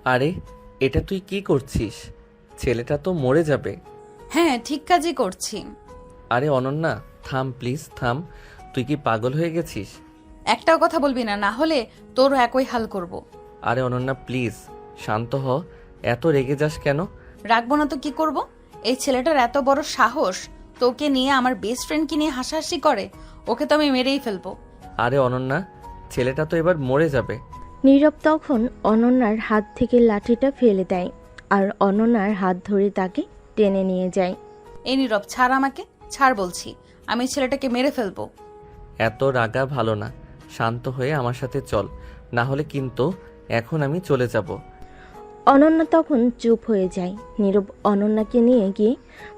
আরে এটা তুই কি করছিস? ছেলেটা তো মরে যাবে। হ্যাঁ, ঠিক কাজই করছি। আরে অনন্যা, থাম প্লিজ থাম। তুই কি পাগল হয়ে গেছিস? একটাও কথা বলবি না, না হলে তোরও একই হাল করব। আরে অনন্যা প্লিজ শান্ত হ। এত রেগে যাস কেন? রাখবো না তো কি করব? এই ছেলেটার এত বড় সাহস, তোকে নিয়ে আমার বেস্ট ফ্রেন্ডকে নিয়ে হাসাহাসি করে। ওকে তো আমি মেরেই ফেলবো। আরে অনন্যা, ছেলেটা তো এবার মরে যাবে। নীরব তখন অনন্যার হাত থেকে লাঠিটা ফেলে দেয় আর অনন্যার হাত ধরে তাকে টেনে নিয়ে যায়। এই নীরব, ছাড় আমাকে, ছাড় বলছি। আমি ছেলেটাকে মেরে ফেলবো। এত রাগা ভালো না, শান্ত হয়ে আমার সাথে চল, না হলে কিন্তু এখন আমি চলে যাব। অনন্যা তখন চুপ হয়ে যায়। নীরব অনন্যাকে নিয়ে গিয়ে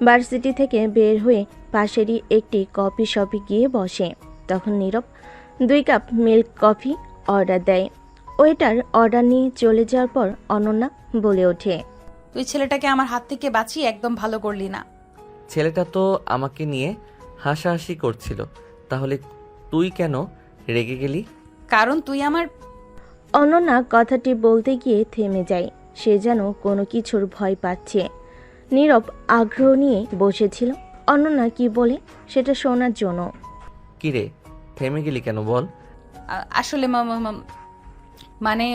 ভার্সিটি থেকে বের হয়ে পাশেরই একটি কফি শপে গিয়ে বসে। তখন নীরব 2 কাপ মিল্ক কফি অর্ডার দেয়। ওয়েটার অর্ডার নিয়ে চলে যাওয়ার পর অনন্যা বলে ওঠে, তুই ছেলেটাকে আমার হাত থেকে বাঁচিয়ে একদম ভালো করলি না। ছেলেটা তো আমাকে নিয়ে হাসাহাসি করছিল, তাহলে তুই কেন রেগে গেলি? কারণ তুই আমার... অনন্যা কথাটি বলতে গিয়ে থেমে যায়। সে যেন কোনো কিছুর ভয় পাচ্ছে। নীরব আগ্রহ নিয়ে বসেছিল অনন্যা কি বলে সেটা শোনার জন্য। কিরে, থেমে গেলি কেন বল? আসলে মানে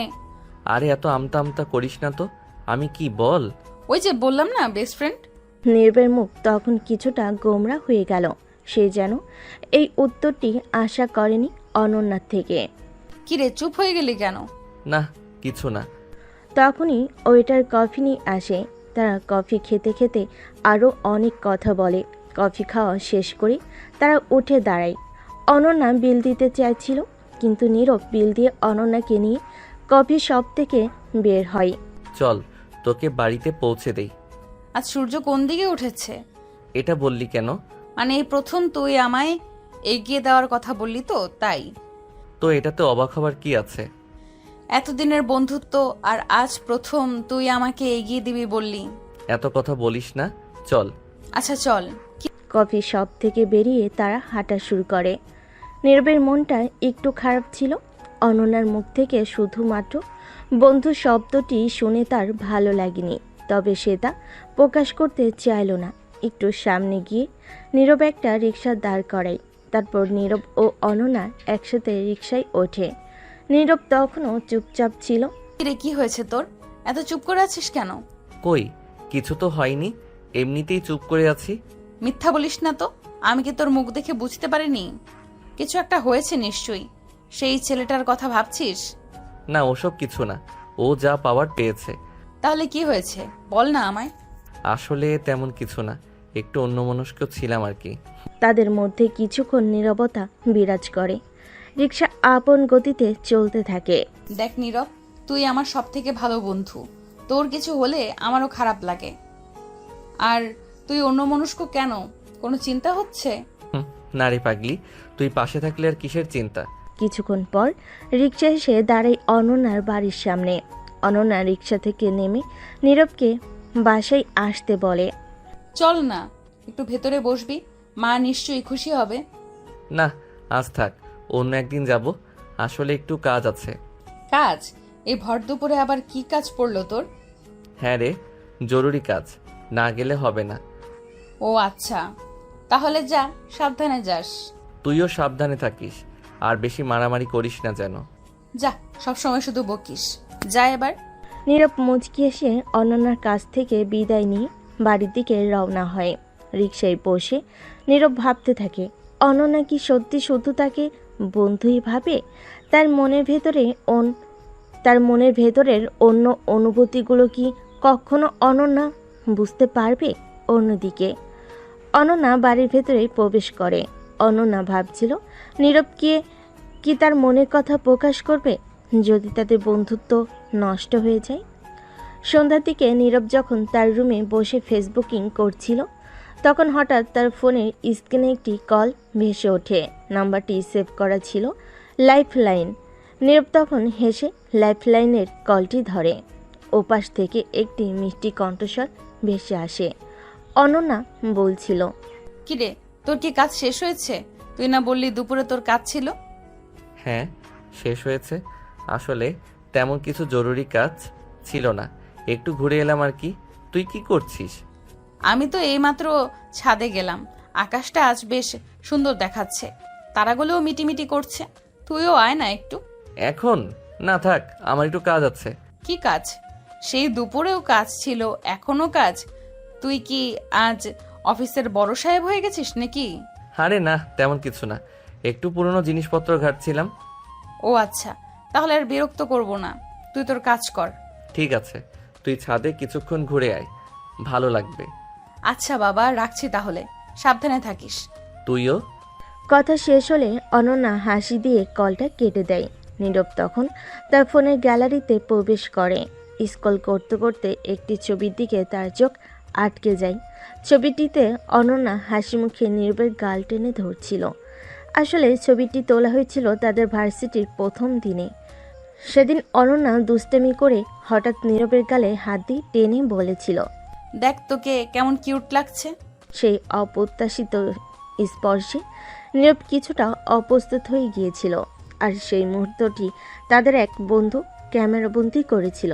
আরে এত আমতা আমতা করিস না তো। আমি কি বল? ওই যে বললাম না, বেস্ট ফ্রেন্ড। নীরবের মুখ তখন কিছুটা গোমরা হয়ে গেল। সে যেন এই উত্তরটি আশা করেনি অনন্যার থেকে। কিরে, চুপ হয়ে গেলি কেন? না, কিছু না। তখনই ওয়েটার কফি নিয়ে আসে। তারা কফি খেতে খেতে আরও অনেক কথা বলে। কফি খাওয়া শেষ করে তারা উঠে দাঁড়ায়। অনন্যা বিল দিতে চাইছিল, কিন্তু নীরব বিল দিয়ে অনন্যাকে নিয়ে কফি শপ থেকে বের হয়। চল, তোকে বাড়িতে পৌঁছে দেই। আজ সূর্য কোন দিকে উঠেছে? এটা বললি কেন? মানে এই প্রথম তুই আমায় এগিয়ে দেওয়ার কথা বললি তো, তাই। তো এটাতে অবাক হবার কি আছে? এতদিনের বন্ধুত্ব, আর আজ প্রথম তুই আমাকে এগিয়ে দিবি বললি। এত কথা বলিস না, চল। আচ্ছা চল। কফি শপ থেকে বেরিয়ে তারা হাঁটা শুরু করে। নীরবের মনটা একটু খারাপ ছিল। অনন্যার মুখ থেকে শুধুমাত্র বন্ধু শব্দটি শুনে তার ভালো লাগেনি, তবে সে তা প্রকাশ করতে চাইল না। একটু সামনে গিয়ে নীরব একটা রিক্সা দাঁড় করায়। তারপর নীরব ও অনন্যা একসাথে রিক্সায় ওঠে। নীরব তখনও চুপচাপ ছিল। কিরে, কি হয়েছে তোর? এত চুপ করে আছিস কেন? কই, কিছু তো হয়নি, এমনিতেই চুপ করে আছি। মিথ্যা বলিস না তো। আমি কি তোর মুখ দেখে বুঝতে পারিনি? কিছু একটা হয়েছে নিশ্চয়ই। সেই ছেলেটার কথা ভাবছিস? না, ওসব কিছু না। ও যা পাওয়ার পেয়েছে। তাহলে কি হয়েছে বল না আমায়। আসলে তেমন কিছু না, একটু অন্যমনস্ক ছিলাম আর কি। তাদের মধ্যে কিছুক্ষণ নীরবতা বিরাজ করে। রিক্সা আপন গতিতে চলতে থাকে। দেখ নীরব, তুই আমার সব থেকে ভালো বন্ধু। তোর কিছু হলে আমারও খারাপ লাগে। আর তুই অন্যমনস্ক কেন? কোনো চিন্তা হচ্ছে? না রে পাগলি, তুই পাশে থাকলে আর কিসের চিন্তা। কিছুক্ষণ পর রিক্সা এসে দাঁড়ায় অনন্যার বাড়ির সামনে। অনন্যা রিক্সা থেকে নেমে নীরবকে বাসায় আসতে বলে। চল না, একটু ভেতরে বসবি, মা নিশ্চয়ই খুশি হবে। না, আজ থাক, অন্য একদিন যাব। আসলে একটু কাজ আছে। কাজ? এই ভর দুপুরে আবার কি কাজ পড়লো তোর? হ্যাঁ রে, জরুরি কাজ, না গেলে হবে না। ও আচ্ছা, তাহলে যা, সাবধানে যাস। তুইও সাবধানে থাকিস, আর বেশি মারামারি করিস না যেন। যা, সবসময় শুধু বকিস। যা এবার। নীরব মুচকি এসে অনন্যার কাছ থেকে বিদায় নিয়ে বাড়ির দিকে রওনা হয়। রিকশায় বসে নীরব ভাবতে থাকে, অনন্যা কি সত্যি শুধু তাকে বন্ধুই ভাবে? তার মনের ভেতরের অন্য অনুভূতিগুলো কি কখনো অনন্যা বুঝতে পারবে? অন্যদিকে অনন্যা বাড়ির ভেতরে প্রবেশ করে। অনন্যা ভাবছিল নীরবকে কি তার মনের কথা প্রকাশ করবে যদি তাদের বন্ধুত্ব নষ্ট হয়ে যায়। সন্ধ্যার দিকে নীরব যখন তার রুমে বসে ফেসবুকিং করছিল, তখন হঠাৎ তার ফোনের স্ক্রিনে একটি কল ভেসে ওঠে। নাম্বারটি সেভ করা ছিল লাইফলাইন। নীরব তখন হেসে লাইফলাইনের কলটি ধরে। ওপাশ থেকে একটি মিষ্টি কণ্ঠস্বর ভেসে আসে। অনন্যা বলছিল, কিরে, তোর কি কাজ শেষ হয়েছে? তুই না বললি দুপুরে তোর কাজ ছিল? হ্যাঁ, শেষ হয়েছে। আসলে তেমন কিছু জরুরি কাজ ছিল না, একটু ঘুরে এলাম আর কি। তুই কি করছিস? আমি তো এইমাত্র ছাদে গেলাম। আকাশটা আজ বেশ সুন্দর দেখাচ্ছে, তারাগুলোও মিটিমিটি করছে। তুইও আয় না একটু। এখন না, থাক, আমার একটু কাজ আছে। কি কাজ? সেই দুপুরেও কাজ ছিল, এখনো কাজ? তুই কি আজ অফিসের বড় সাহেব হয়ে গেছিস নাকি? আরে না, তেমন কিছু না, একটু পুরনো জিনিসপত্র ঘাটছিলাম। ও আচ্ছা, তাহলে আর বিরক্ত করব না, তুই তোর কাজ কর। ঠিক আছে, তুই ছাদে কিছুক্ষণ ঘুরে আয়, ভালো লাগবে। আচ্ছা বাবা, রাখছি তাহলে, সাবধানে থাকিস। তুইও। কথা শেষ হলে অনন্যা হাসি দিয়ে কলটা কেটে দেয়। নীরব তখন তার ফোনের গ্যালারিতে প্রবেশ করে। স্ক্রল করতে করতে একটি ছবির দিকে তার চোখ আটকে যায়। ছবিটিতে অনন্যা হাসি মুখে নীরবের গাল টেনে ধরছিল। আসলে ছবিটি তোলা হয়েছিল তাদের ভার্সিটির প্রথম দিনে। সেদিন অনন্যা দুষ্টামি করে হঠাৎ নীরবের গালে হাত দিয়ে টেনে বলেছিল, দেখ তোকে কেমন কিউট লাগছে। সেই অপ্রত্যাশিত স্পর্শে নীরব কিছুটা অপ্রস্তুত হয়ে গিয়েছিল। আর সেই মুহূর্তটি তাদের এক বন্ধু ক্যামেরাবন্দি করেছিল।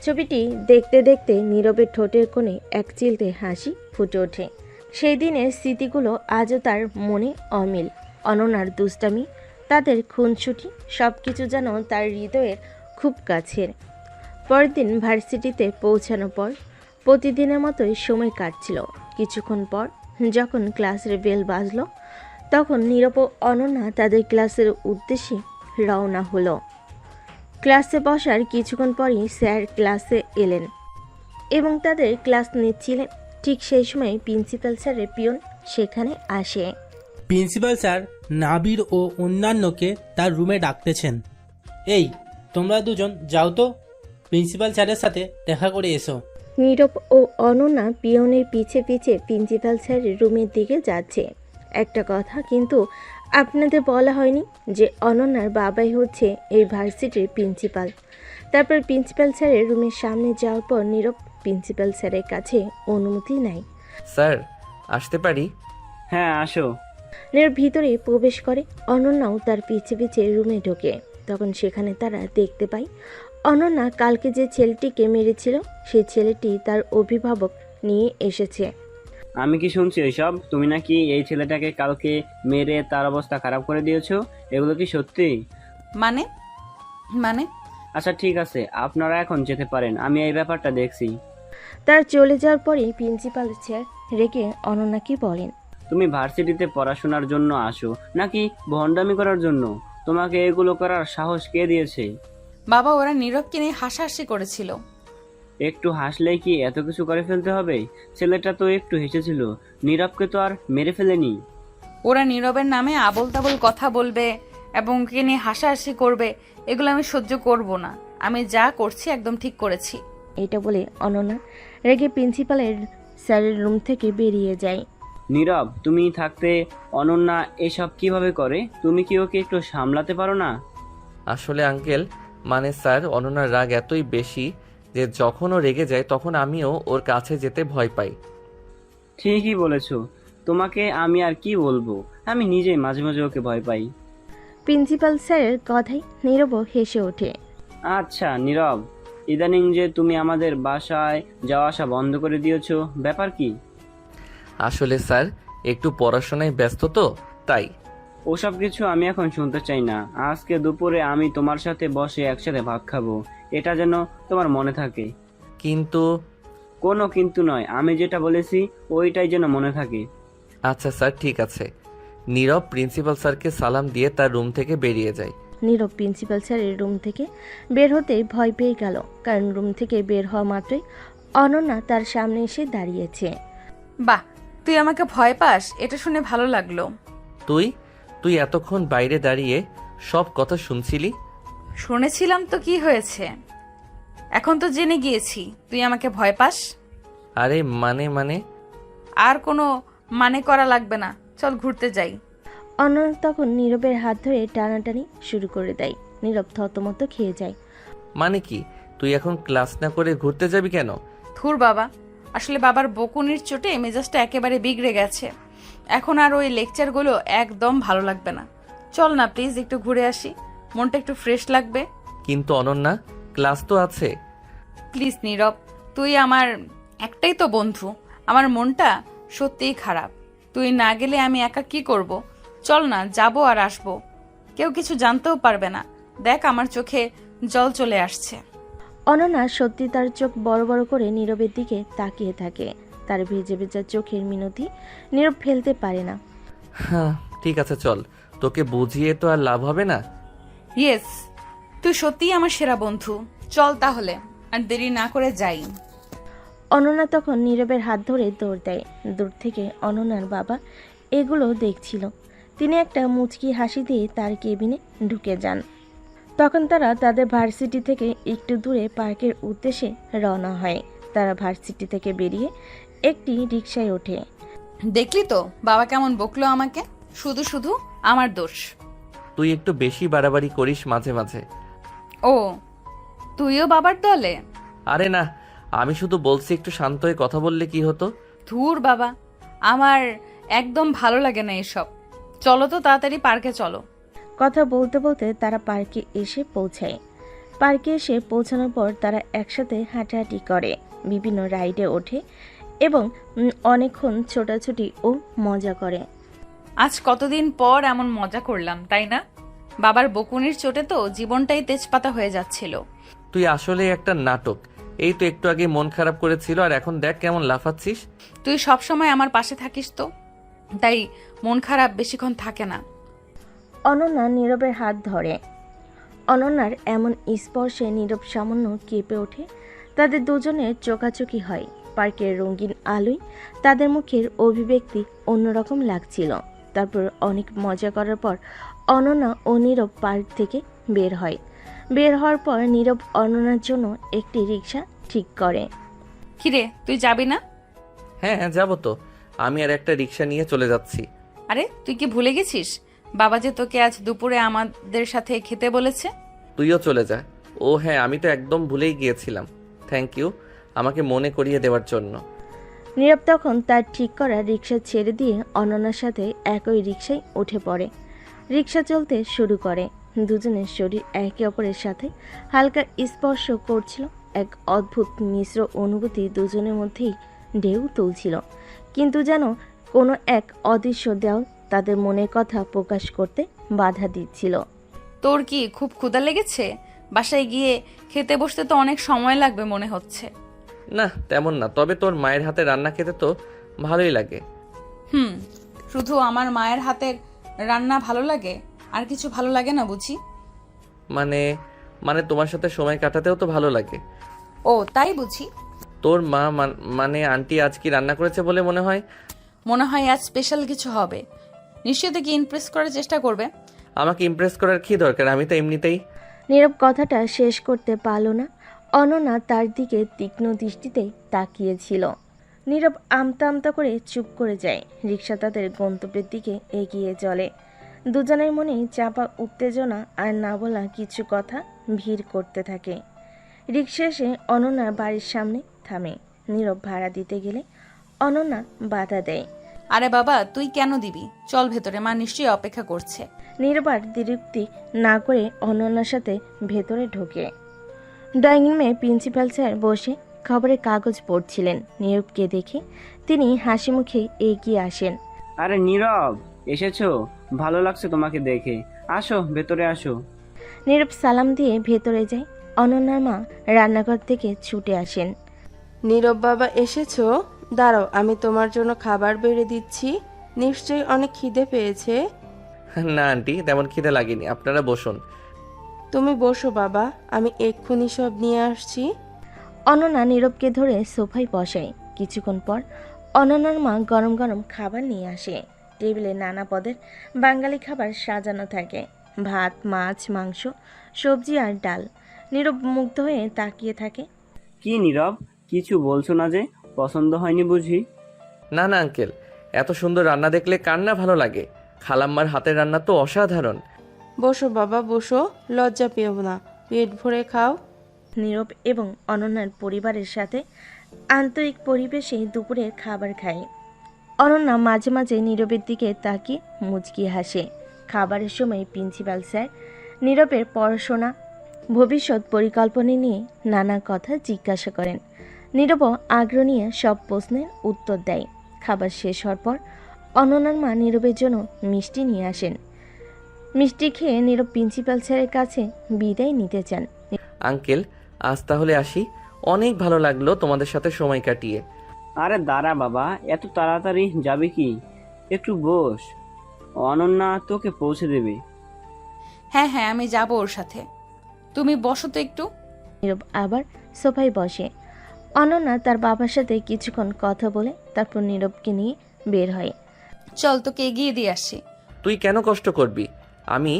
ছবিটি দেখতে দেখতে নীরবের ঠোঁটের কোণে এক চিলতে হাসি ফুটে ওঠে। সেই দিনের স্মৃতিগুলো আজও তার মনে অমিল। অনন্যার দুষ্টামি, তাদের খুনসুটি, সব কিছু যেন তার হৃদয়ের খুব কাছের। পরের দিন ভার্সিটিতে পৌঁছানোর পর প্রতিদিনের মতোই সময় কাটছিল। কিছুক্ষণ পর যখন ক্লাসের বেল বাজলো, তখন নীরব ও অনন্যা তাদের ক্লাসের উদ্দেশ্যে রওনা হলো। ক্লাসে বসার কিছুক্ষণ পরই স্যার ক্লাসে এলেন এবং তাদের ক্লাস নিচ্ছিলেন। ঠিক সেই সময় প্রিন্সিপাল স্যারের পিয়ন সেখানে আসে। প্রিন্সিপাল স্যার নাবির ও অন্যান্যকে তার রুমে ডাকতেছেন। এই, তোমরা দুজন যাও তো, প্রিন্সিপাল স্যারের সাথে দেখা করে এসো। নীরব ও অনন্যা পিয়নের পিছে পিছে প্রিন্সিপাল স্যারের রুমের দিকে যাচ্ছে। একটা কথা কিন্তু আপনাদের বলা হয়নি যে অনন্যার বাবাই হচ্ছে এই ভার্সিটির প্রিন্সিপাল। তারপর প্রিন্সিপাল স্যারের রুমের সামনে যাওয়ার পর নীরব প্রিন্সিপাল স্যারের কাছে অনুমতি নেয়। স্যার, আসতে পারি? হ্যাঁ, আসো। নীরব ভিতরে প্রবেশ করে, অনন্যাও তার পিছে পিছে রুমে ঢোকে। তখন সেখানে তারা দেখতে পায় অনন্যা কালকে যে ছেলেটিকে মেরেছিল সেই ছেলেটি তার অভিভাবক নিয়ে এসেছে। আমি কি শুনছি এসব? তুমি নাকি এই ছেলেটাকে কালকে মেরে তার অবস্থা খারাপ করে দিয়েছো? এগুলো কি সত্যি? মানে মানে আচ্ছা ঠিক আছে, আপনারা এখন যেতে পারেন, আমি এই ব্যাপারটা দেখছি। তার চলে যাওয়ার পরেই প্রিন্সিপাল স্যার রেগে অনন্যাকে বলেন, তুমি ভার্সিটিতে পড়াশোনার জন্য আসো নাকি ভণ্ডামি করার জন্য? তোমাকে এগুলো করার সাহস কে দিয়েছে? বাবা, ওরা নীরবকে নিয়ে হাসাহাসি করেছিল। একটু হাসলেই কি এত কিছু করে ফেলতে হবে? ছেলেটা তো একটু হেসেছিল, নীরবকে তো আর মেরে ফেলেনি। ওরা নীরবের নামে আবোল তাবোল কথা বলবে এবং ওকে নিয়ে হাসাহাসি করবে, এগুলো আমি সহ্য করব না। আমি যা করছি একদম ঠিক করেছি। এটা বলে অনন্যা রেগে প্রিন্সিপালের স্যারের রুম থেকে বেরিয়ে যায়। নীরব, তুমি থাকতে অনন্যা এসব কিভাবে করে? তুমি কি ওকে একটু সামলাতে পারো না? আসলে আঙ্কেল, মানে স্যার, অনন্যার রাগ এতই বেশি যে যখন ও রেগে যায় তখন আমিও ওর কাছে যেতে ভয় পাই। ঠিকই বলেছো, তোমাকে আমি আর কি বলবো, আমি নিজেই মাঝে মাঝে ওকে ভয় পাই। প্রিন্সিপাল স্যারের কথায় নীরব হেসে ওঠে। আচ্ছা নীরব, ইদানিং যে তুমি আমাদের বাসায় যাওয়া আসা বন্ধ করে দিয়েছো, ব্যাপার কি? আসলে স্যার, একটু পড়াশোনায় ব্যস্ত তো, তাই। ওসব কিছু আমি এখন শুনতে চাই না। আজকে দুপুরে আমি তোমার সাথে বসে একসাথে ভাত খাবো, এটা যেন তোমার মনে থাকে। কিন্তু কোনো কিন্তু নয়, আমি যেটা বলেছি ওইটাই যেন মনে থাকে। আচ্ছা স্যার, ঠিক আছে। নীরব প্রিন্সিপাল স্যারকে সালাম দিয়ে তার রুম থেকে বেরিয়ে যায়। নীরব প্রিন্সিপাল স্যারের রুম থেকে বের হতেই ভয় পেয়ে গেল, কারণ রুম থেকে বের হওয়া মাত্রই অনন্যা তার সামনে এসে দাঁড়িয়েছে। বাহ, তুই আমাকে ভয় পাস, এটা শুনে ভালো লাগলো। তুই তুই এতক্ষণ বাইরে দাঁড়িয়ে সব কথা শুনছিলি? শুনেছিলাম তো কি হয়েছে, এখন তো জেনে গিয়েছি তুই আমাকে ভয় পাস। আরে মানে আর কোনো মানে করা লাগবে না, চল ঘুরতে যাই। অনন্যা তখন নীরবের হাত ধরে টানাটানি শুরু করে দেয়। নীরব থতমত খেয়ে যায়। মানে কি, তুই এখন ক্লাস না করে ঘুরতে যাবি কেন? থুর বাবা, আসলে বাবার বকুনির চোটে মেজাজটা একেবারে বিগড়ে গেছে। এখন আর ওই লেকচারগুলো একদম ভালো লাগবে না। চল না প্লিজ, একটু ঘুরে আসি, মনটা একটু ফ্রেশ লাগবে। কিন্তু অনন্যা, ক্লাস তো আছে। প্লিজ নীরব, তুই আমার একটাই তো বন্ধু। আমার মনটা সত্যিই খারাপ। তুই না গেলে আমি একা কি করব? চল না, যাবো আর আসবো, কেউ কিছু জানতেও পারবে না। দেখ আমার চোখে জল চলে আসছে। অনন্যা সত্যি তার চোখ বড় বড় করে নীরবের দিকে তাকিয়ে থাকে। তার ভেজে ভেজা চোখের মিনতি নীরব ফেলতে পারে না। হ্যাঁ ঠিক আছে চল, তোকে বুঝিয়ে তো আর লাভ হবে না। ইয়েস, তুই সত্যিই আমার সেরা বন্ধু। চল তাহলে, আর দেরি না করে যাই। অনন্যা তখন নীরবের হাত ধরে দৌড় দেয়। দূর থেকে অনন্যার বাবা এগুলো দেখছিল। তিনি একটা মুচকি হাসি দিয়ে তার কেবিনে ঢুকে যান। তখন তারা তাদের ভার্সিটি থেকে একটু দূরে পার্কের উদ্দেশ্যে রওনা হয়। তারা ভার্সিটি থেকে বেরিয়ে একটি রিকশায় ওঠে। দেখলি তো বাবা কেমন বকলো আমাকে। শুধু শুধু আমার দোষ। তুই একটু বেশি বাড়াবাড়ি করিস মাঝে মাঝে। ও, তুইও বাবার দলে? আরে না, আমি শুধু বলছি একটু শান্ত হয়ে কথা বললে কি হতো। ধুর বাবা, আমার একদম ভালো লাগে না এসব। চলো তো তাড়াতাড়ি পার্কে চলো। কথা বলতে বলতে তারা পার্কে এসে পৌঁছায়। পার্কে এসে পৌঁছানোর পর তারা একসাথে হাঁটাহাঁটি করে, বিভিন্ন রাইডে ওঠে এবং অনেকক্ষণ ছোটাছুটি ও মজা করে। আজ কতদিন পর এমন মজা করলাম, তাই না? বাবার বকুনির চোটে তো জীবনটাই তেজপাতা হয়ে যাচ্ছিল। তুই আসলে একটা নাটক। এই তো একটু আগে মন খারাপ করেছিল আর এখন দেখ কেমন লাফাচ্ছিস। তুই সবসময় আমার পাশে থাকিস তো, তাই মন খারাপ বেশিক্ষণ থাকে না। অনন্যা নীরবের হাত ধরে। অনন্যার এমন স্পর্শে নীরব সামান্য কেঁপে ওঠে। তাদের দুজনের চোখাচোখি হয়। পার্কের রঙিন আলোয় তাদের মুখের অভিব্যক্তি অন্যরকম লাগছিল। তারপর অনেক মজা করার পর অনন্যা ও নীরব পার্ক থেকে বের হয়। বের হওয়ার পর নীরব অনন্যার জন্য একটি রিক্সা ঠিক করে। কিরে, তুই যাবি না? হ্যাঁ হ্যাঁ যাবো তো, আমি আর একটা রিক্সা নিয়ে চলে যাচ্ছি। আরে তুই কি ভুলে গেছিস বাবা যে তোকে আজ দুপুরে আমাদের সাথে খেতে বলেছে? তুইও চলে যা। ও হ্যাঁ, আমি তো একদম ভুলেই গিয়েছিলাম। থ্যাংক ইউ আমাকে মনে করিয়ে দেওয়ার জন্য। নীরব তখন তার ঠিক করা রিক্সা ছেড়ে দিয়ে অনন্যার সাথে একই রিক্সায় উঠে পড়ে। রিক্সা চলতে শুরু করে। দুজনের শরীর একে অপরের সাথে হালকা স্পর্শ করছিল। এক অদ্ভুত মিশ্র অনুভূতি দুজনের মধ্যেই ঢেউ তুলছিল, কিন্তু যেন কোনো এক অদৃশ্য দেওয়াল তাদের মনের কথা প্রকাশ করতে বাধা দিচ্ছিল। তোর কি খুব ক্ষুধা লেগেছে? বাসায় গিয়ে খেতে বসতে তো অনেক সময় লাগবে মনে হচ্ছে। না তেমন না, তবে তোর মায়ের হাতে রান্না খেতে তো ভালোই লাগে। শুধু আমার মায়ের হাতের রান্না ভালো লাগে, আর কিছু ভালো লাগে না বুঝি? মানে মানে তোমার সাথে সময় কাটাতেও তো ভালো লাগে। ও তাই বুঝি। তোর মা মানে আন্টি আজ কি রান্না করেছে বলে মনে হয়? মনে হয় আজ স্পেশাল কিছু হবে। নিশ্চয়ই তোকে ইমপ্রেস করার চেষ্টা করবে। আমাকে ইমপ্রেস করার কি দরকার, আমি তো এমনিতেই। নীরব কথাটা শেষ করতে পারল না। অনন্যা তার দিকে তীক্ষ্ণ দৃষ্টিতে তাকিয়েছিল। নীরব আমতা আমতা করে চুপ করে যায়। রিক্সা তাদের গন্তব্যের দিকে এগিয়ে চলে। দুজনের মনে চাপা উত্তেজনা আর না বলা কিছু কথা ভিড় করতে থাকে। রিক্সা এসে অনন্যার বাড়ির সামনে থামে। নীরব ভাড়া দিতে গেলে অনন্যা বাধা দেয়। আরে বাবা, তুই কেন দিবি? চল ভেতরে, মা নিশ্চয়ই অপেক্ষা করছে। নীরব আর দ্বিরুক্তি না করে অনন্যার সাথে ভেতরে ঢোকে। ড্রয়িং রুমে প্রিন্সিপাল স্যার বসে খবরের কাগজ পড়ছিলেন। নীরবকে দেখে তিনি হাসি মুখে এগিয়ে আসেন। আরে নীরব, এসেছো? ভালো লাগছে তোমাকে দেখে। আসো, ভেতরে আসো। নীরব সালাম দিয়ে ভেতরে যায়। অনন্যার মা রান্নাঘর থেকে ছুটে আসেন। নীরব বাবা এসেছো? দাঁড়াও, আমি তোমার জন্য খাবার বেড়ে দিচ্ছি। নিশ্চয়ই অনেক খিদে পেয়েছে। না আন্টি, তেমন খিদে লাগেনি, আপনারা বসুন। তুমি বসো বাবা, আমি এক্ষুনি সব নিয়ে আসছি। অনন্যা নীরবকে ধরে সোফায় বসায়। কিছুক্ষণ পর অনন্যার মা গরম গরম খাবার নিয়ে আসে। টেবিলে নানা পদের বাঙালি খাবার সাজানো থাকে। ভাত, মাছ, মাংস, সবজি আর ডাল। নীরব মুগ্ধ হয়ে তাকিয়ে থাকে। কি নীরব, কিছু বলছো না যে? পছন্দ হয়নি বুঝি? না না আঙ্কেল, এত সুন্দর রান্না দেখলে কার না ভালো লাগে। খালাম্মার হাতের রান্না তো অসাধারণ। বসো বাবা বসো, লজ্জা পেও না, পেট ভরে খাও। নীরব এবং অনন্যার পরিবারের সাথে আন্তরিক পরিবেশে দুপুরের খাবার খায়। অনন্যা মাঝে মাঝে নীরবের দিকে তাকিয়ে মুচকি হাসে। খাবারের সময় প্রিন্সিপাল স্যার নীরবের পড়াশোনা ভবিষ্যৎ পরিকল্পনা নিয়ে নানা কথা জিজ্ঞাসা করেন। নীরব আগ্রহ নিয়ে সব প্রশ্নের উত্তর দেয়। খাবার শেষ হওয়ার পর অনন্যার মা নীরবের জন্য মিষ্টি নিয়ে আসেন। মিষ্টি খেয়ে নীরব প্রিন্সিপাল স্যারের কাছে বিদায় নিতে চান। আঙ্কেল, আজ তাহলে আসি। অনেক ভালো লাগলো তোমাদের সাথে সময় কাটিয়ে। আরে দাঁড়া বাবা, এত তাড়াতাড়ি যাবে কি? একটু বস, অনন্যা তোকে পৌঁছে দেবে। হ্যাঁ হ্যাঁ, আমি যাব ওর সাথে। তুমি বসো তো একটু। নীরব আবার সোফায় বসে। অনন্যা তার বাবার সাথে কিছুক্ষণ কথা বলে তারপর নীরবকে নিয়ে বের হয়। চল, তোকে এগিয়ে দিয়ে আসি। তুই কেন কষ্ট করবি? আমি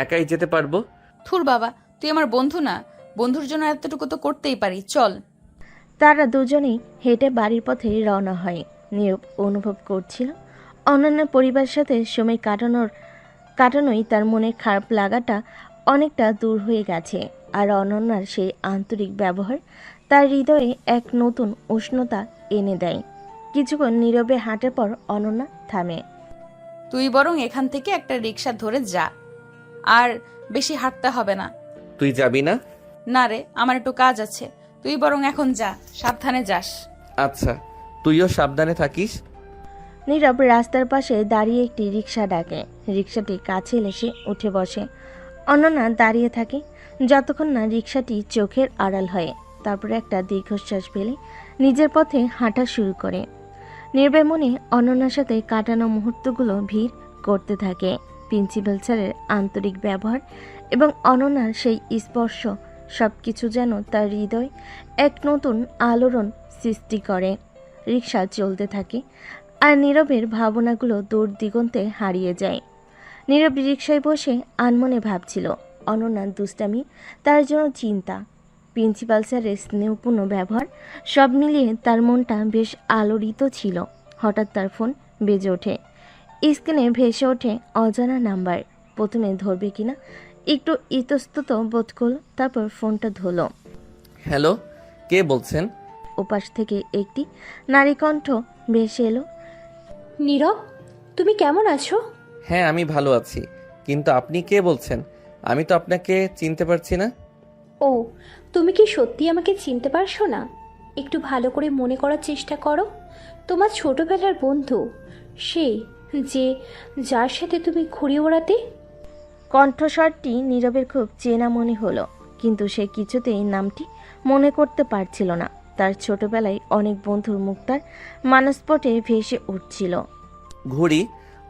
একাই যেতে পারবো। থুর বাবা, তুই আমার বন্ধু না? বন্ধুর জন্য এতটুকু তো করতেই পারি, চল। তারা দুজনেই হেঁটে বাড়ির পথে রওনা হয়। নীরব অনুভব করছিল অনন্যার পরিবারের সাথে সময় কাটানোই তার মনে খারাপ লাগাটা অনেকটা দূর হয়ে গেছে। আর অনন্যার সেই আন্তরিক ব্যবহার তার হৃদয়ে এক নতুন উষ্ণতা এনে দেয়। কিছুক্ষণ নীরবে হাঁটার পর অনন্যা থামে। তুই বরং এখান থেকে একটা রিক্সা ধরে যা, আর বেশি হাঁটতে হবে না। তুই যাবি না? না রে, আমার একটু কাজ আছে। তুই বরং এখন যা, সাবধানে যাস। আচ্ছা, তুইও সাবধানে থাকিস। নীরব রাস্তার পাশে দাঁড়িয়ে একটি রিক্সা ডাকে। রিক্সাটি কাছে এসে উঠে বসে। অনন্যা দাঁড়িয়ে থাকে যতক্ষণ না রিক্সাটি চোখের আড়াল হয়। তারপরে একটা দীর্ঘশ্বাস ফেলে নিজের পথে হাঁটা শুরু করে। নীরবের মনে অনন্যার সাথে কাটানো মুহূর্তগুলো ভিড় করতে থাকে। প্রিন্সিপাল স্যারের আন্তরিক ব্যবহার এবং অনন্যার সেই স্পর্শ সবকিছু যেন তার হৃদয় এক নতুন আলোড়ন সৃষ্টি করে। রিক্সা চলতে থাকে আর নীরবের ভাবনাগুলো দূর দিগন্তে হারিয়ে যায়। নীরব রিক্সায় বসে আনমনে ভাবছিল অনন্যার দুষ্টামি, তার জন্য চিন্তা, প্রিন্সিপাল স্যারের স্নেহপূর্ণ ব্যবহার, সব মিলিয়ে তার মনটা বেশ আলোড়িত ছিল। হঠাৎ তার ফোন বেজে ওঠে। স্ক্রিনে ভেসে ওঠে অজানা নাম্বার। প্রথমে ধরবে কিনা একটু ইতস্তত বোধ করল, তারপর ফোনটা ধরল। হ্যালো, কে বলছেন? ওপাশ থেকে একটি নারী কণ্ঠ ভেসে এলো। নীরব, তুমি কেমন আছো? হ্যাঁ, আমি ভালো আছি, কিন্তু আপনি কে বলছেন? আমি তো আপনাকে চিনতে পারছি না। ও, তুমি কি সত্যি আমাকে চিনতে পারছো না? একটু ভালো করে মনে করার চেষ্টা করো। তোমার ছোটবেলার বন্ধু, সেই যার সাথে তুমি ঘুরে ওড়াতে। কণ্ঠস্বরটি নীরবের খুব চেনা মনে হলো, কিন্তু সে কিছুতেই নামটি মনে করতে পারছিল না। তার ছোটবেলায় অনেক বন্ধুর মুখ তার মানসপটে ভেসে উঠছিল। ঘুড়ি?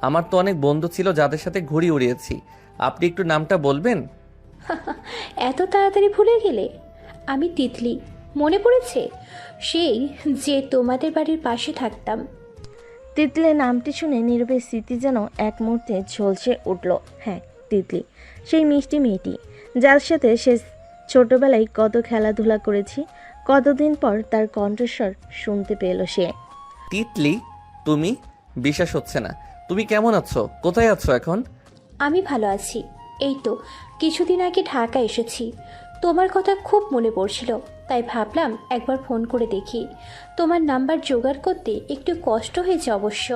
আমার তো অনেক বন্ধু ছিল যাদের সাথে ঘুড়ি উড়িয়েছি। আপনি একটু নামটা বলবেন? এত তাড়াতাড়ি ভুলে গেলে? আমি তিতলি, মনে পড়েছে? সেই যে তোমাদের বাড়ির পাশে থাকতাম। তিতলি নামটি শুনে নীরবের স্মৃতি যেন এক মুহূর্তে ঝলসে উঠল। হ্যাঁ, তিতলি, সেই মিষ্টি মেয়েটি যার সাথে সে ছোটবেলায় কত খেলাধুলা করেছি। কতদিন পর তার কণ্ঠস্বর শুনতে পেল সে। তিতলি, তুমি? বিশ্বাস হচ্ছে না। তুমি কেমন আছো? কোথায় আছো এখন? আমি ভালো আছি। এই তো কিছুদিন আগে ঢাকা এসেছি। তোমার কথা খুব মনে পড়ছিল, তাই ভাবলাম একবার ফোন করে দেখি। তোমার নাম্বার জোগাড় করতে একটু কষ্ট হয়েছে অবশ্য।